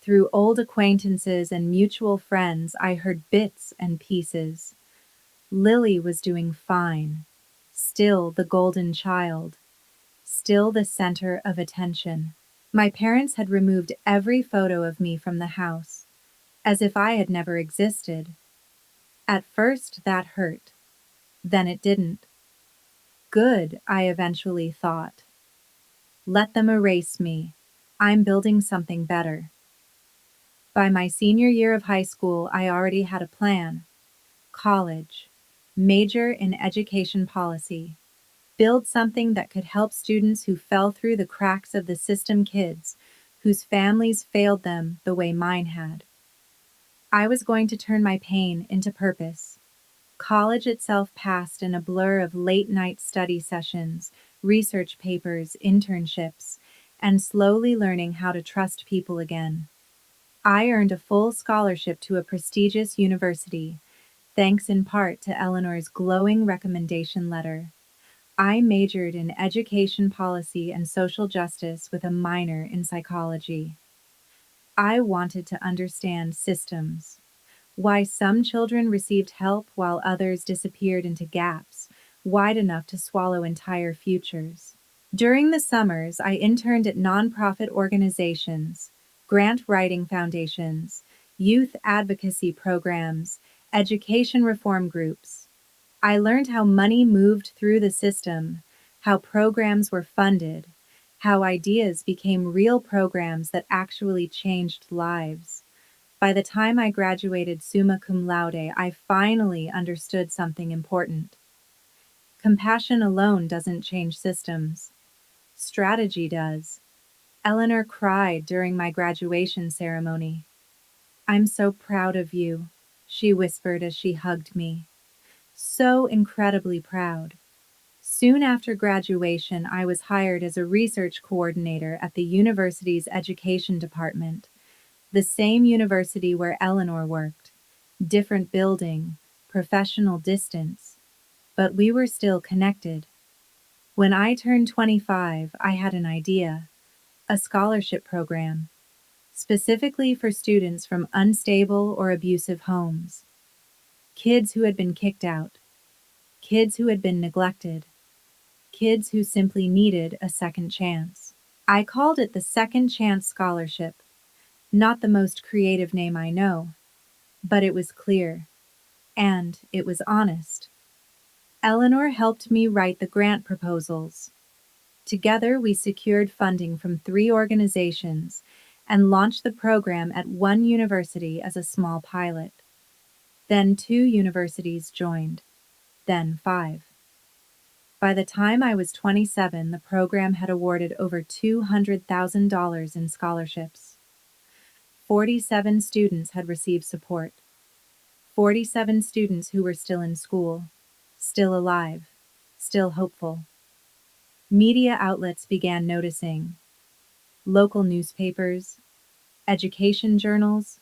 Through old acquaintances and mutual friends, I heard bits and pieces. Lily was doing fine. Still the golden child. Still the center of attention. My parents had removed every photo of me from the house, as if I had never existed. At first, that hurt. Then it didn't. Good, I eventually thought. Let them erase me. I'm building something better. By my senior year of high school, I already had a plan. College. Major in education policy. Build something that could help students who fell through the cracks of the system, kids whose families failed them the way mine had. I was going to turn my pain into purpose. College itself passed in a blur of late-night study sessions, research papers, internships, and slowly learning how to trust people again. I earned a full scholarship to a prestigious university, thanks in part to Eleanor's glowing recommendation letter. I majored in education policy and social justice with a minor in psychology. I wanted to understand systems, why some children received help while others disappeared into gaps wide enough to swallow entire futures. During the summers, I interned at nonprofit organizations, grant writing foundations, youth advocacy programs, education reform groups. I learned how money moved through the system, how programs were funded, how ideas became real programs that actually changed lives. By the time I graduated summa cum laude, I finally understood something important. Compassion alone doesn't change systems. Strategy does. Eleanor cried during my graduation ceremony. "I'm so proud of you," she whispered as she hugged me. "So incredibly proud." Soon after graduation, I was hired as a research coordinator at the university's education department, the same university where Eleanor worked. Different building, professional distance, but we were still connected. When I turned 25, I had an idea, a scholarship program, specifically for students from unstable or abusive homes, kids who had been kicked out, kids who had been neglected, kids who simply needed a second chance. I called it the Second Chance Scholarship, not the most creative name I know, but it was clear, and it was honest. Eleanor helped me write the grant proposals. Together, we secured funding from 3 organizations and launched the program at one university as a small pilot. Then 2 universities joined, then 5. By the time I was 27, the program had awarded over $200,000 in scholarships. 47 students had received support. 47 students who were still in school, still alive, still hopeful. Media outlets began noticing. Local newspapers, education journals,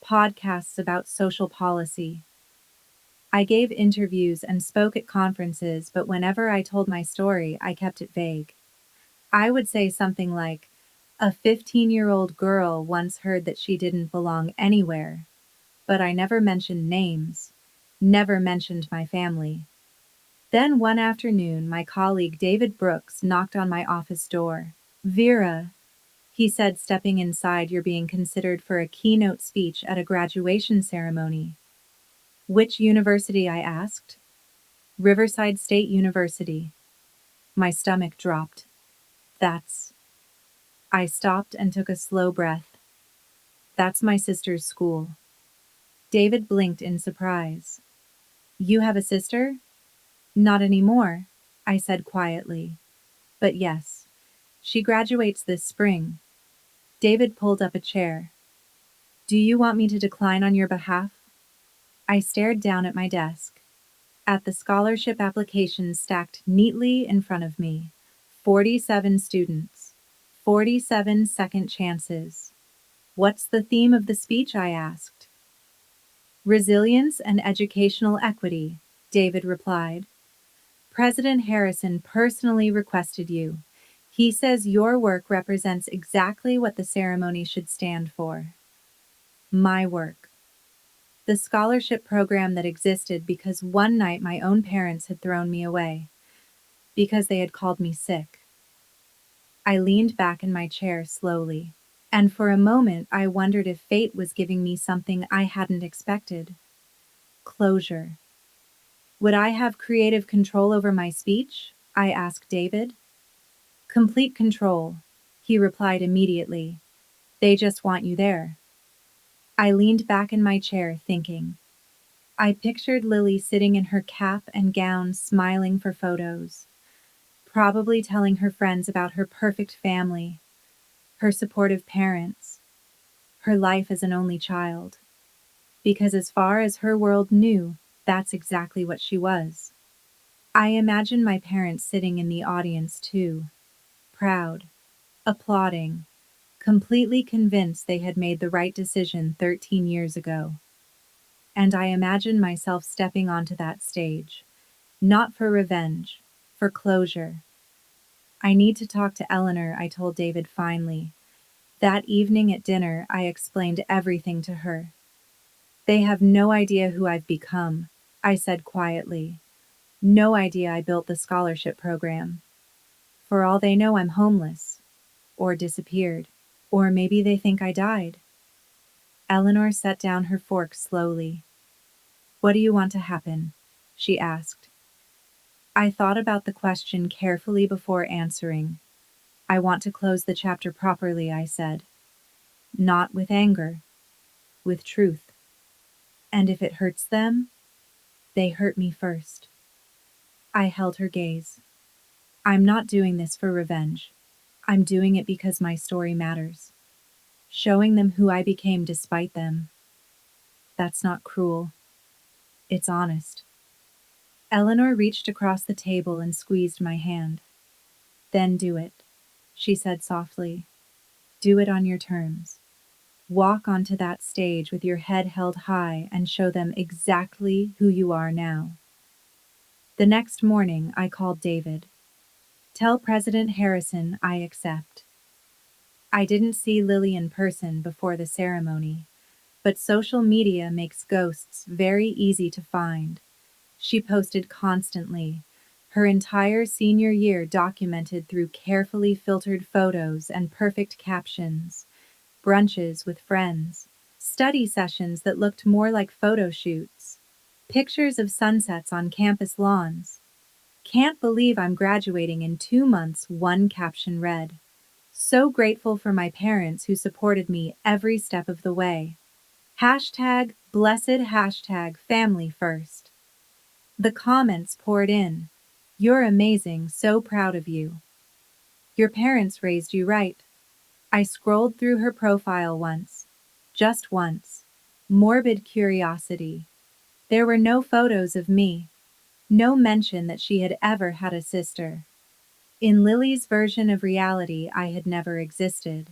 podcasts about social policy. I gave interviews and spoke at conferences, but whenever I told my story, I kept it vague. I would say something like, "A 15-year-old girl once heard that she didn't belong anywhere," but I never mentioned names, never mentioned my family. Then one afternoon, my colleague David Brooks knocked on my office door. "Vera," he said, stepping inside, "you're being considered for a keynote speech at a graduation ceremony." "Which university?" I asked. "Riverside State University." My stomach dropped. That's... I stopped and took a slow breath. "That's my sister's school." David blinked in surprise. "You have a sister?" "Not anymore," I said quietly. "But yes, she graduates this spring." David pulled up a chair. "Do you want me to decline on your behalf?" I stared down at my desk, at the scholarship applications stacked neatly in front of me. 47 students, 47 second chances. "What's the theme of the speech?" I asked. "Resilience and educational equity," David replied. "President Harrison personally requested you. He says your work represents exactly what the ceremony should stand for." My work. The scholarship program that existed because one night my own parents had thrown me away, because they had called me sick. I leaned back in my chair slowly, and for a moment I wondered if fate was giving me something I hadn't expected. Closure. Would I have creative control over my speech? I asked David. Complete control, he replied immediately. They just want you there. I leaned back in my chair, thinking. I pictured Lily sitting in her cap and gown, smiling for photos, probably telling her friends about her perfect family, her supportive parents, her life as an only child. Because as far as her world knew, that's exactly what she was. I imagined my parents sitting in the audience too, proud, applauding, completely convinced they had made the right decision 13 years ago. And I imagined myself stepping onto that stage, not for revenge, for closure. I need to talk to Eleanor, I told David finally. That evening at dinner, I explained everything to her. They have no idea who I've become, I said quietly. No idea I built the scholarship program. For all they know, I'm homeless, or disappeared, or maybe they think I died. Eleanor set down her fork slowly. What do you want to happen? She asked. I thought about the question carefully before answering. I want to close the chapter properly, I said. Not with anger, with truth. And if it hurts them, they hurt me first. I held her gaze. I'm not doing this for revenge. I'm doing it because my story matters. Showing them who I became despite them. That's not cruel. It's honest. Eleanor reached across the table and squeezed my hand. Then do it, she said softly. Do it on your terms. Walk onto that stage with your head held high and show them exactly who you are now. The next morning, I called David. Tell President Harrison I accept. I didn't see Lily in person before the ceremony, but social media makes ghosts very easy to find. She posted constantly, her entire senior year documented through carefully filtered photos and perfect captions, brunches with friends, study sessions that looked more like photo shoots, pictures of sunsets on campus lawns. Can't believe I'm graduating in 2 months, one caption read. So grateful for my parents who supported me every step of the way. Hashtag blessed hashtag family first. The comments poured in. You're amazing, so proud of you. Your parents raised you right. I scrolled through her profile once. Just once. Morbid curiosity. There were no photos of me. No mention that she had ever had a sister. In Lily's version of reality, I had never existed.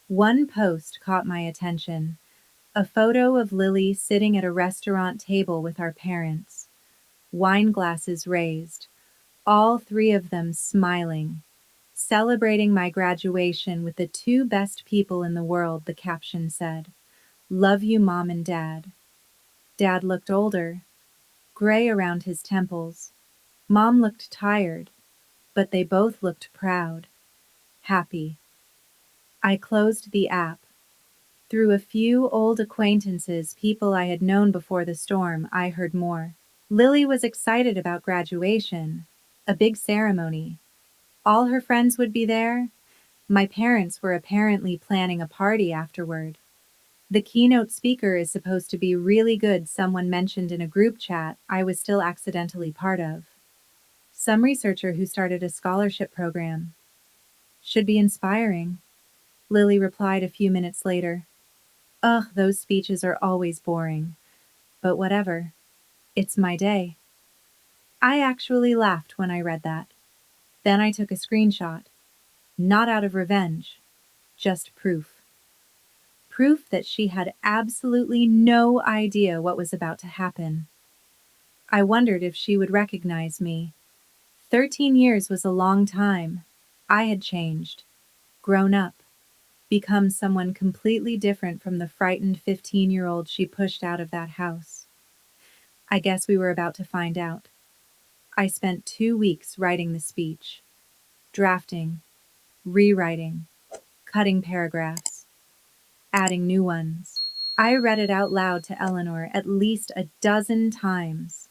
One post caught my attention. A photo of Lily sitting at a restaurant table with our parents. Wine glasses raised. All three of them smiling. Celebrating my graduation with the two best people in the world, the caption said. Love you, Mom and Dad. Dad looked older, gray around his temples. Mom looked tired, but they both looked proud, happy. I closed the app. Through a few old acquaintances, people I had known before the storm, I heard more. Lily was excited about graduation, a big ceremony. All her friends would be there. My parents were apparently planning a party afterward. The keynote speaker is supposed to be really good, someone mentioned in a group chat I was still accidentally part of. Some researcher who started a scholarship program. Should be inspiring, Lily replied a few minutes later. Ugh, those speeches are always boring. But whatever. It's my day. I actually laughed when I read that. Then I took a screenshot. Not out of revenge, just proof. Proof that she had absolutely no idea what was about to happen. I wondered if she would recognize me. 13 years was a long time. I had changed, grown up, become someone completely different from the frightened 15-year-old she pushed out of that house. I guess we were about to find out. I spent 2 weeks writing the speech, drafting, rewriting, cutting paragraphs, adding new ones. I read it out loud to Eleanor at least a dozen times.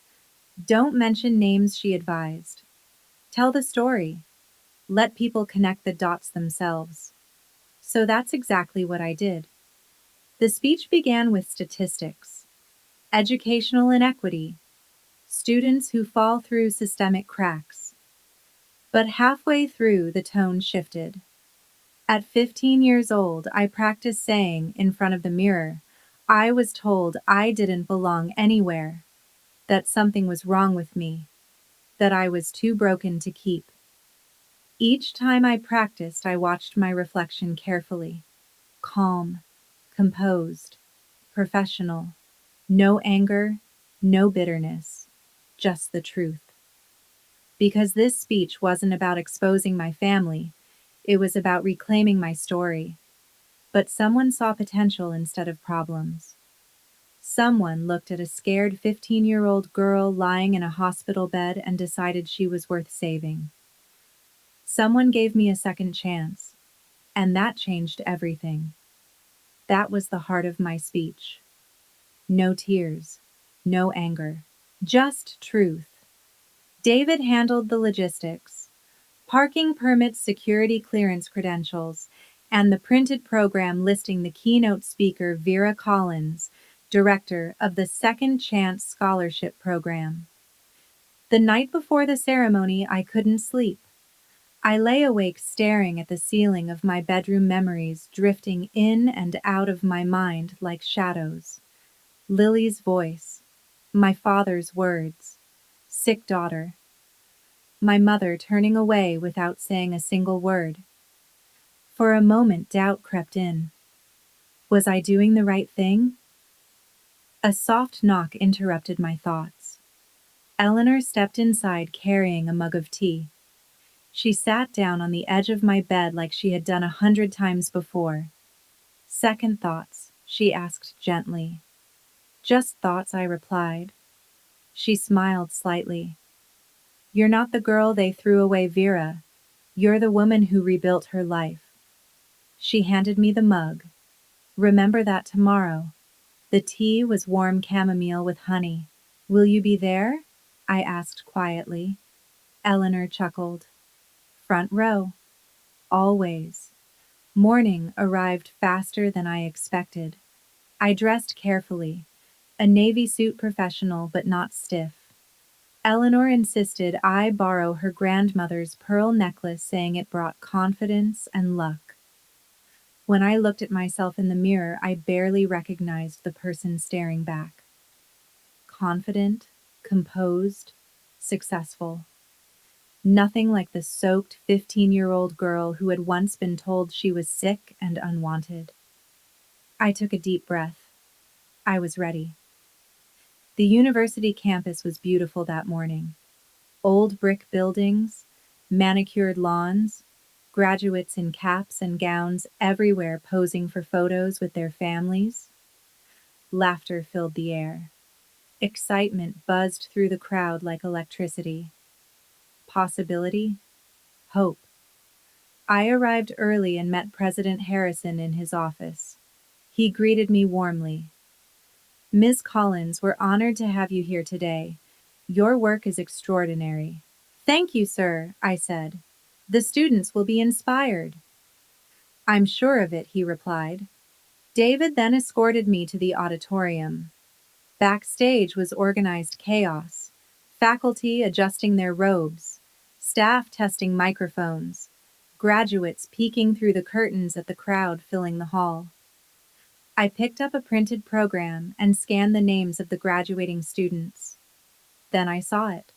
Don't mention names, she advised. Tell the story. Let people connect the dots themselves. So that's exactly what I did. The speech began with statistics, educational inequity, students who fall through systemic cracks. But halfway through, the tone shifted. At 15 years old, I practiced saying, in front of the mirror, I was told I didn't belong anywhere, that something was wrong with me, that I was too broken to keep. Each time I practiced, I watched my reflection carefully. Calm, composed, professional. No anger, no bitterness, just the truth. Because this speech wasn't about exposing my family, it was about reclaiming my story. But someone saw potential instead of problems. Someone looked at a scared 15-year-old girl lying in a hospital bed and decided she was worth saving. Someone gave me a second chance, and that changed everything. That was the heart of my speech. No tears, no anger, just truth. David handled the logistics, parking permits, security clearance credentials, and the printed program listing the keynote speaker Vera Collins, director of the Second Chance Scholarship Program. The night before the ceremony, I couldn't sleep. I lay awake staring at the ceiling of my bedroom, memories drifting in and out of my mind like shadows. Lily's voice, my father's words, sick daughter, my mother turning away without saying a single word. For a moment, doubt crept in. Was I doing the right thing? A soft knock interrupted my thoughts. Eleanor stepped inside carrying a mug of tea. She sat down on the edge of my bed like she had done 100 times before. Second thoughts, she asked gently. Just thoughts, I replied. She smiled slightly. You're not the girl they threw away, Vera. You're the woman who rebuilt her life. She handed me the mug. Remember that tomorrow. The tea was warm chamomile with honey. Will you be there? I asked quietly. Eleanor chuckled. Front row. Always. Morning arrived faster than I expected. I dressed carefully. A navy suit, professional but not stiff. Eleanor insisted I borrow her grandmother's pearl necklace, saying it brought confidence and luck. When I looked at myself in the mirror, I barely recognized the person staring back. Confident, composed, successful. Nothing like the soaked 15-year-old girl who had once been told she was sick and unwanted. I took a deep breath. I was ready. The university campus was beautiful that morning. Old brick buildings, manicured lawns, graduates in caps and gowns everywhere posing for photos with their families. Laughter filled the air. Excitement buzzed through the crowd like electricity. Possibility, hope. I arrived early and met President Harrison in his office. He greeted me warmly. Ms. Collins, we're honored to have you here today. Your work is extraordinary. Thank you, sir, I said. The students will be inspired. I'm sure of it, he replied. David then escorted me to the auditorium. Backstage was organized chaos. Faculty adjusting their robes, staff testing microphones, graduates peeking through the curtains at the crowd filling the hall. I picked up a printed program and scanned the names of the graduating students. Then I saw it.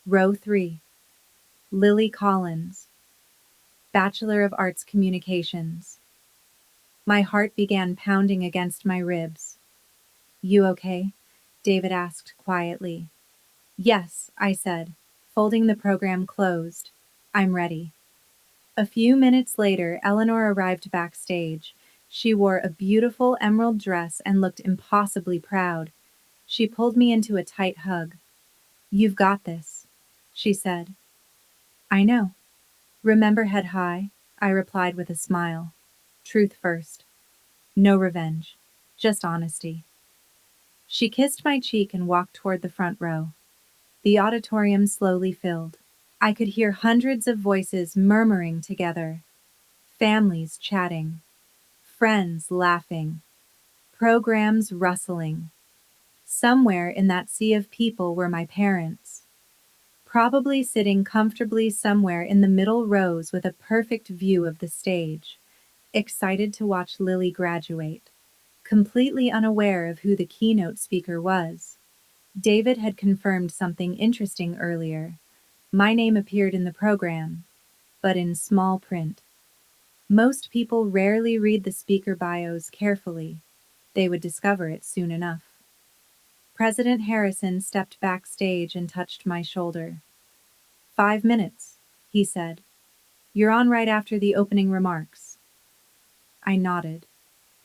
Row 3. Lily Collins, Bachelor of Arts Communications. My heart began pounding against my ribs. You okay? David asked quietly. Yes, I said, folding the program closed. I'm ready. A few minutes later, Eleanor arrived backstage. She wore a beautiful emerald dress and looked impossibly proud. She pulled me into a tight hug. You've got this, she said. I know. Remember, head high, I replied with a smile. Truth first. No revenge, just honesty. She kissed my cheek and walked toward the front row. The auditorium slowly filled. I could hear hundreds of voices murmuring together, families chatting, friends laughing, programs rustling. Somewhere in that sea of people were my parents, probably sitting comfortably somewhere in the middle rows with a perfect view of the stage, excited to watch Lily graduate, completely unaware of who the keynote speaker was. David had confirmed something interesting earlier. My name appeared in the program, but in small print. Most people rarely read the speaker bios carefully. They would discover it soon enough. President Harrison stepped backstage and touched my shoulder. 5 minutes, he said. You're on right after the opening remarks. I nodded,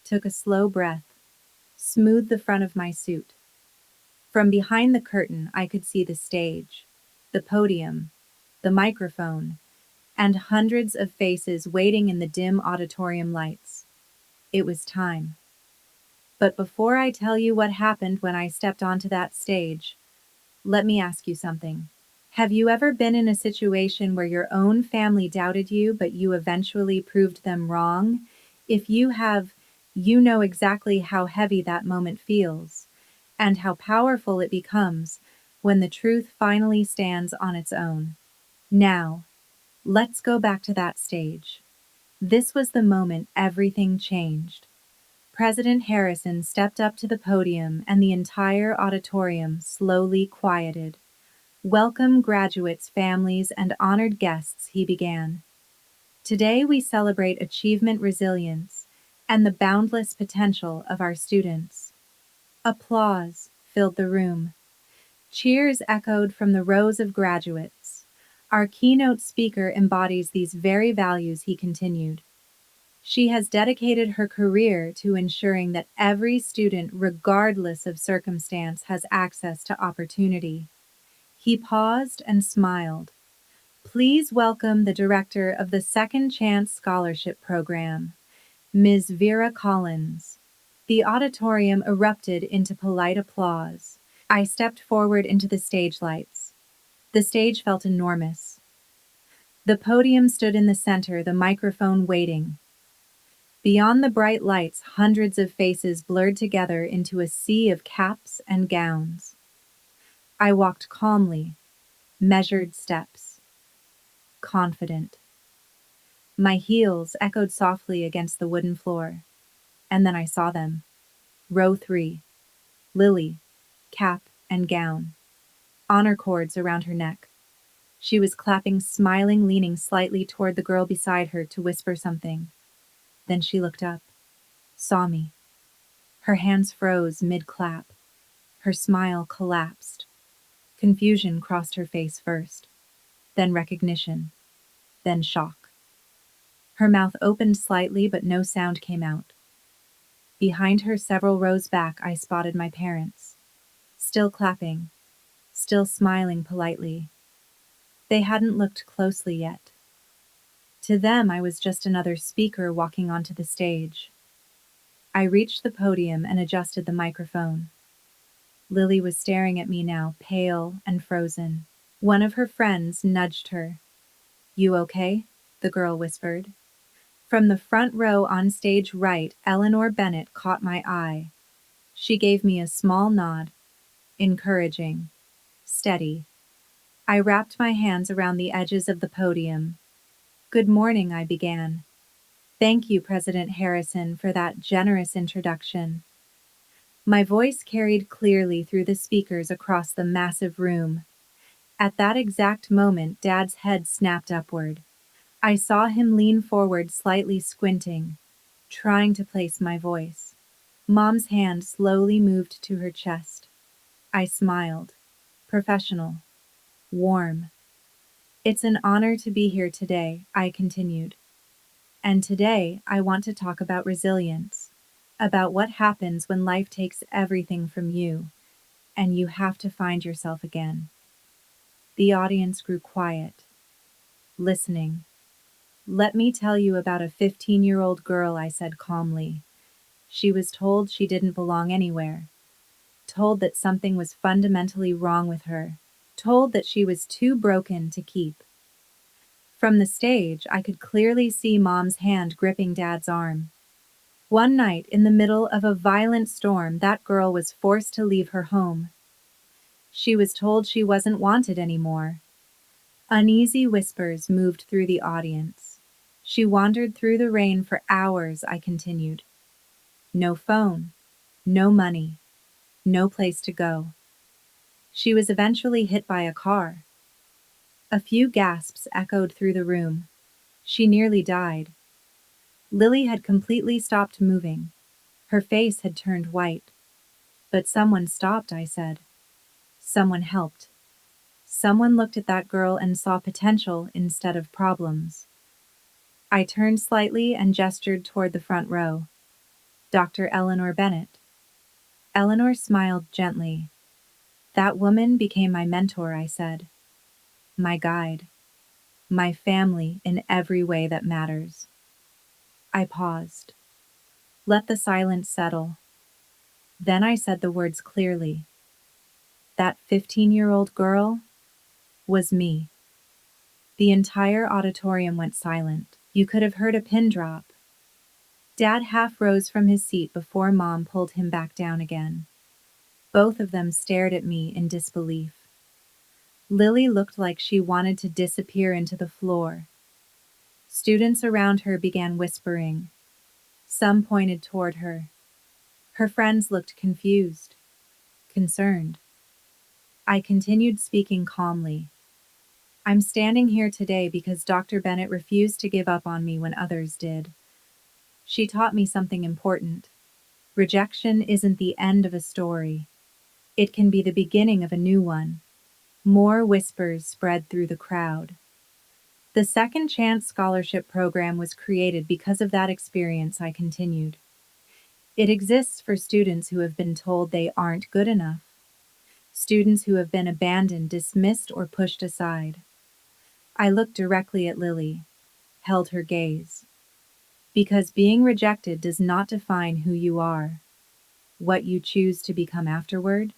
took a slow breath, smoothed the front of my suit. From behind the curtain, I could see the stage, the podium, the microphone, and hundreds of faces waiting in the dim auditorium lights. It was time. But before I tell you what happened when I stepped onto that stage, let me ask you something. Have you ever been in a situation where your own family doubted you, but you eventually proved them wrong? If you have, you know exactly how heavy that moment feels, and how powerful it becomes when the truth finally stands on its own. Now, let's go back to that stage. This was the moment everything changed. President Harrison stepped up to the podium and the entire auditorium slowly quieted. Welcome graduates, families, and honored guests, he began. Today we celebrate achievement, resilience, and the boundless potential of our students. Applause filled the room. Cheers echoed from the rows of graduates. Our keynote speaker embodies these very values, he continued. She has dedicated her career to ensuring that every student, regardless of circumstance, has access to opportunity. He paused and smiled. Please welcome the director of the Second Chance Scholarship Program, Ms. Vera Collins. The auditorium erupted into polite applause. I stepped forward into the stage lights. The stage felt enormous. The podium stood in the center, the microphone waiting. Beyond the bright lights, hundreds of faces blurred together into a sea of caps and gowns. I walked calmly, measured steps, confident. My heels echoed softly against the wooden floor. And then I saw them. Row 3. Lily, cap and gown. Honor cords around her neck. She was clapping, smiling, leaning slightly toward the girl beside her to whisper something. Then she looked up, saw me. Her hands froze mid-clap. Her smile collapsed. Confusion crossed her face first, then recognition, then shock. Her mouth opened slightly, but no sound came out. Behind her, several rows back, I spotted my parents, still clapping, still smiling politely. They hadn't looked closely yet. To them, I was just another speaker walking onto the stage. I reached the podium and adjusted the microphone. Lily was staring at me now, pale and frozen. One of her friends nudged her. You okay? The girl whispered. From the front row on stage right, Eleanor Bennett caught my eye. She gave me a small nod, encouraging, steady. I wrapped my hands around the edges of the podium. Good morning, I began. Thank you, President Harrison, for that generous introduction. My voice carried clearly through the speakers across the massive room. At that exact moment, Dad's head snapped upward. I saw him lean forward, slightly squinting, trying to place my voice. Mom's hand slowly moved to her chest. I smiled. Professional. Warm. It's an honor to be here today, I continued. And today, I want to talk about resilience, about what happens when life takes everything from you, and you have to find yourself again. The audience grew quiet, listening. Let me tell you about a 15-year-old girl, I said calmly. She was told she didn't belong anywhere, told that something was fundamentally wrong with her, told that she was too broken to keep From the stage, I could clearly see Mom's hand gripping Dad's arm. One night, in the middle of a violent storm, that girl was forced to leave her home. She was told she wasn't wanted anymore. Uneasy whispers moved through the audience. She wandered through the rain for hours, I continued. No phone, no money, no place to go. She was eventually hit by a car. A few gasps echoed through the room. She nearly died. Lily had completely stopped moving. Her face had turned white. But someone stopped, I said. Someone helped. Someone looked at that girl and saw potential instead of problems. I turned slightly and gestured toward the front row. Dr. Eleanor Bennett. Eleanor smiled gently. That woman became my mentor, I said. My guide. My family in every way that matters. I paused. Let the silence settle. Then I said the words clearly. That 15-year-old girl was me. The entire auditorium went silent. You could have heard a pin drop. Dad half rose from his seat before Mom pulled him back down again. Both of them stared at me in disbelief. Lily looked like she wanted to disappear into the floor. Students around her began whispering. Some pointed toward her. Her friends looked confused, concerned. I continued speaking calmly. I'm standing here today because Dr. Bennett refused to give up on me when others did. She taught me something important. Rejection isn't the end of a story. It can be the beginning of a new one. More whispers spread through the crowd. The Second Chance Scholarship Program was created because of that experience, I continued. It exists for students who have been told they aren't good enough. Students who have been abandoned, dismissed, or pushed aside. I looked directly at Lily, held her gaze. Because being rejected does not define who you are. What you choose to become afterward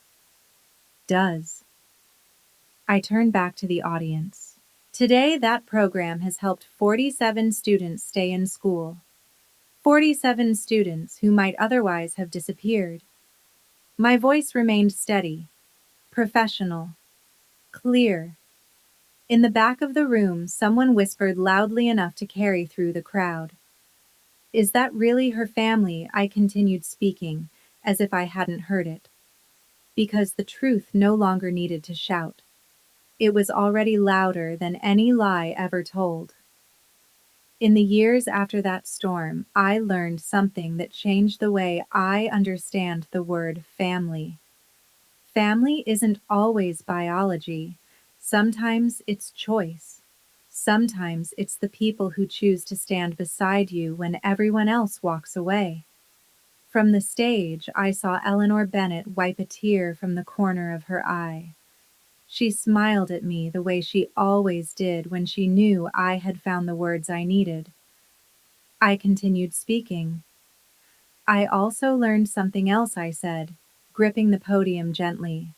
does. I turned back to the audience. Today, that program has helped 47 students stay in school. 47 students who might otherwise have disappeared. My voice remained steady, professional, clear. In the back of the room, someone whispered loudly enough to carry through the crowd. Is that really her family? I continued speaking, as if I hadn't heard it. Because the truth no longer needed to shout. It was already louder than any lie ever told. In the years after that storm, I learned something that changed the way I understand the word family. Family isn't always biology. Sometimes it's choice. Sometimes it's the people who choose to stand beside you when everyone else walks away. From the stage, I saw Eleanor Bennett wipe a tear from the corner of her eye. She smiled at me the way she always did when she knew I had found the words I needed. I continued speaking. I also learned something else, I said, gripping the podium gently.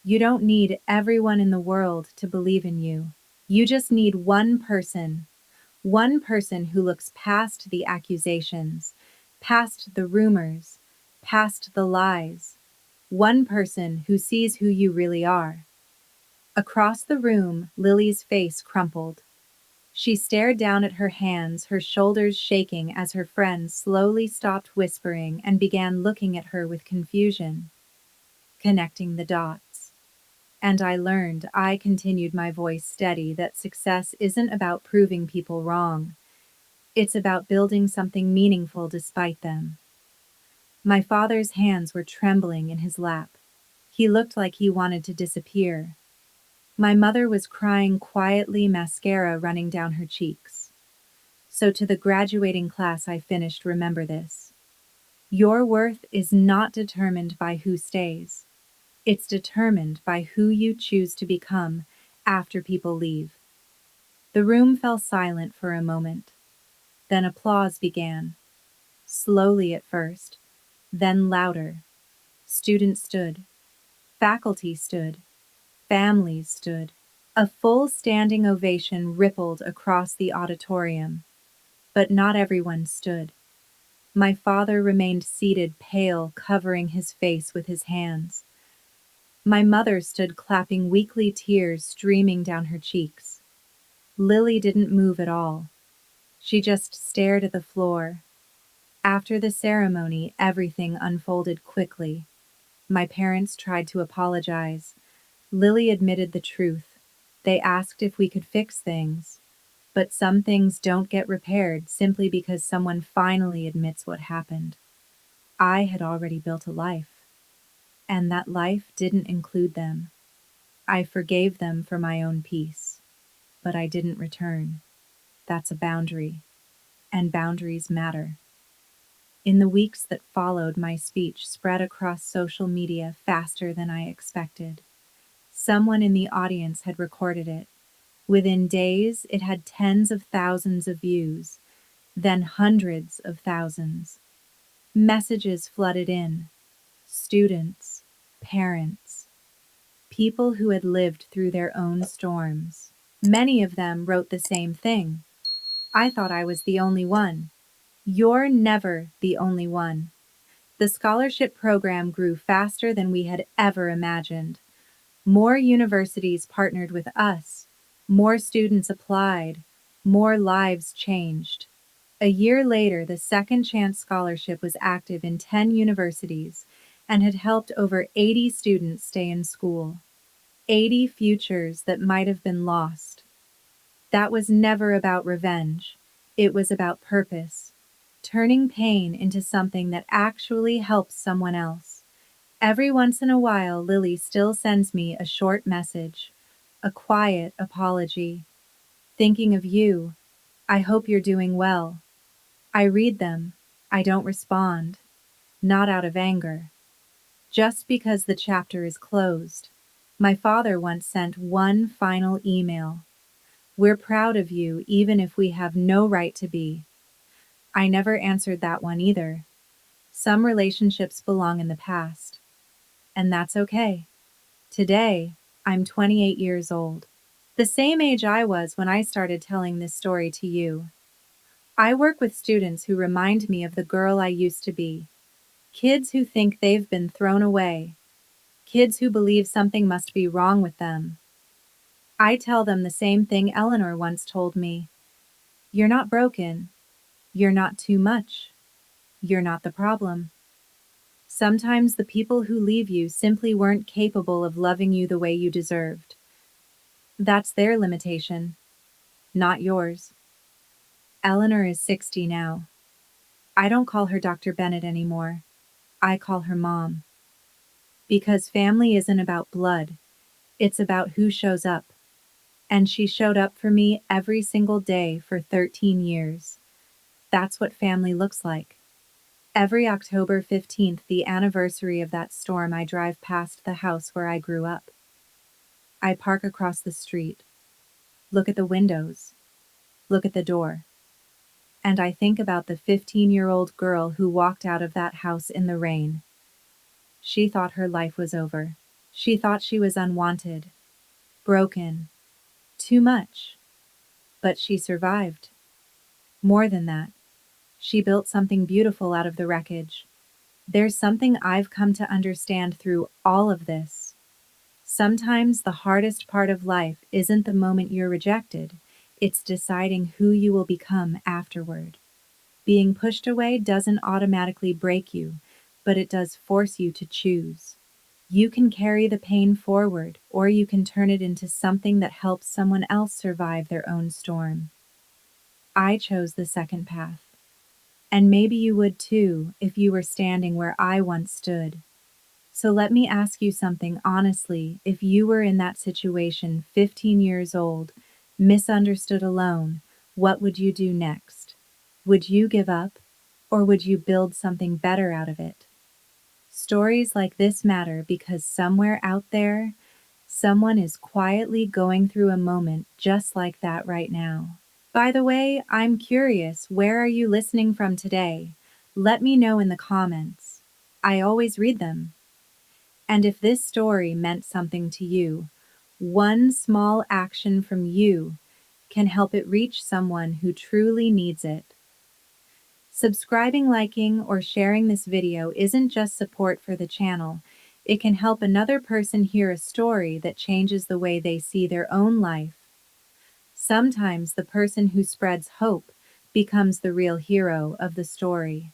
You don't need everyone in the world to believe in you. You just need one person who looks past the accusations, past the rumors, past the lies. One person who sees who you really are. Across the room, Lily's face crumpled. She stared down at her hands, her shoulders shaking as her friends slowly stopped whispering and began looking at her with confusion, connecting the dots. And I continued my voice steady, that success isn't about proving people wrong. It's about building something meaningful despite them. My father's hands were trembling in his lap. He looked like he wanted to disappear. My mother was crying quietly, mascara running down her cheeks. So to the graduating class I finished, remember this. Your worth is not determined by who stays. It's determined by who you choose to become after people leave. The room fell silent for a moment. Then applause began. Slowly at first, then louder. Students stood. Faculty stood. Families stood. A full standing ovation rippled across the auditorium, but not everyone stood. My father remained seated, pale, covering his face with his hands. My mother stood clapping, weakly, tears streaming down her cheeks. Lily didn't move at all. She just stared at the floor. After the ceremony, everything unfolded quickly. My parents tried to apologize. Lily admitted the truth. They asked if we could fix things. But some things don't get repaired simply because someone finally admits what happened. I had already built a life, and that life didn't include them. I forgave them for my own peace, but I didn't return. That's a boundary, and boundaries matter. In the weeks that followed, my speech spread across social media faster than I expected. Someone in the audience had recorded it. Within days, it had tens of thousands of views, then hundreds of thousands. Messages flooded in. Students, parents, people who had lived through their own storms. Many of them wrote the same thing. I thought I was the only one. You're never the only one. The scholarship program grew faster than we had ever imagined. More universities partnered with us. More students applied. More lives changed. A year later, the Second Chance Scholarship was active in 10 universities and had helped over 80 students stay in school. 80 futures that might have been lost. That was never about revenge. It was about purpose. Turning pain into something that actually helps someone else. Every once in a while, Lily still sends me a short message, a quiet apology. Thinking of you. I hope you're doing well. I read them. I don't respond. Not out of anger. Just because the chapter is closed. My father once sent one final email. We're proud of you even if we have no right to be. I never answered that one either. Some relationships belong in the past. And that's okay. Today, I'm 28 years old. The same age I was when I started telling this story to you. I work with students who remind me of the girl I used to be. Kids who think they've been thrown away. Kids who believe something must be wrong with them. I tell them the same thing Eleanor once told me. You're not broken. You're not too much. You're not the problem. Sometimes the people who leave you simply weren't capable of loving you the way you deserved. That's their limitation, not yours. Eleanor is 60 now. I don't call her Dr. Bennett anymore. I call her Mom. Because family isn't about blood. It's about who shows up. And she showed up for me every single day for 13 years. That's what family looks like. Every October 15th, the anniversary of that storm, I drive past the house where I grew up. I park across the street, look at the windows, look at the door, and I think about the 15-year-old girl who walked out of that house in the rain. She thought her life was over. She thought she was unwanted, broken, too much. But she survived. More than that, she built something beautiful out of the wreckage. There's something I've come to understand through all of this. Sometimes the hardest part of life isn't the moment you're rejected, it's deciding who you will become afterward. Being pushed away doesn't automatically break you, but it does force you to choose. You can carry the pain forward, or you can turn it into something that helps someone else survive their own storm. I chose the second path. And maybe you would too if you were standing where I once stood. So let me ask you something honestly. If you were in that situation, 15 years old, misunderstood, alone, what would you do next? Would you give up, or would you build something better out of it? Stories like this matter because somewhere out there, someone is quietly going through a moment just like that right now. By the way, I'm curious, where are you listening from today? Let me know in the comments. I always read them. And if this story meant something to you, One small action from you can help it reach someone who truly needs it. Subscribing, liking, or sharing this video isn't just support for the channel. It can help another person hear a story that changes the way they see their own life. Sometimes the person who spreads hope becomes the real hero of the story.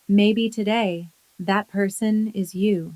Maybe today, that person is you.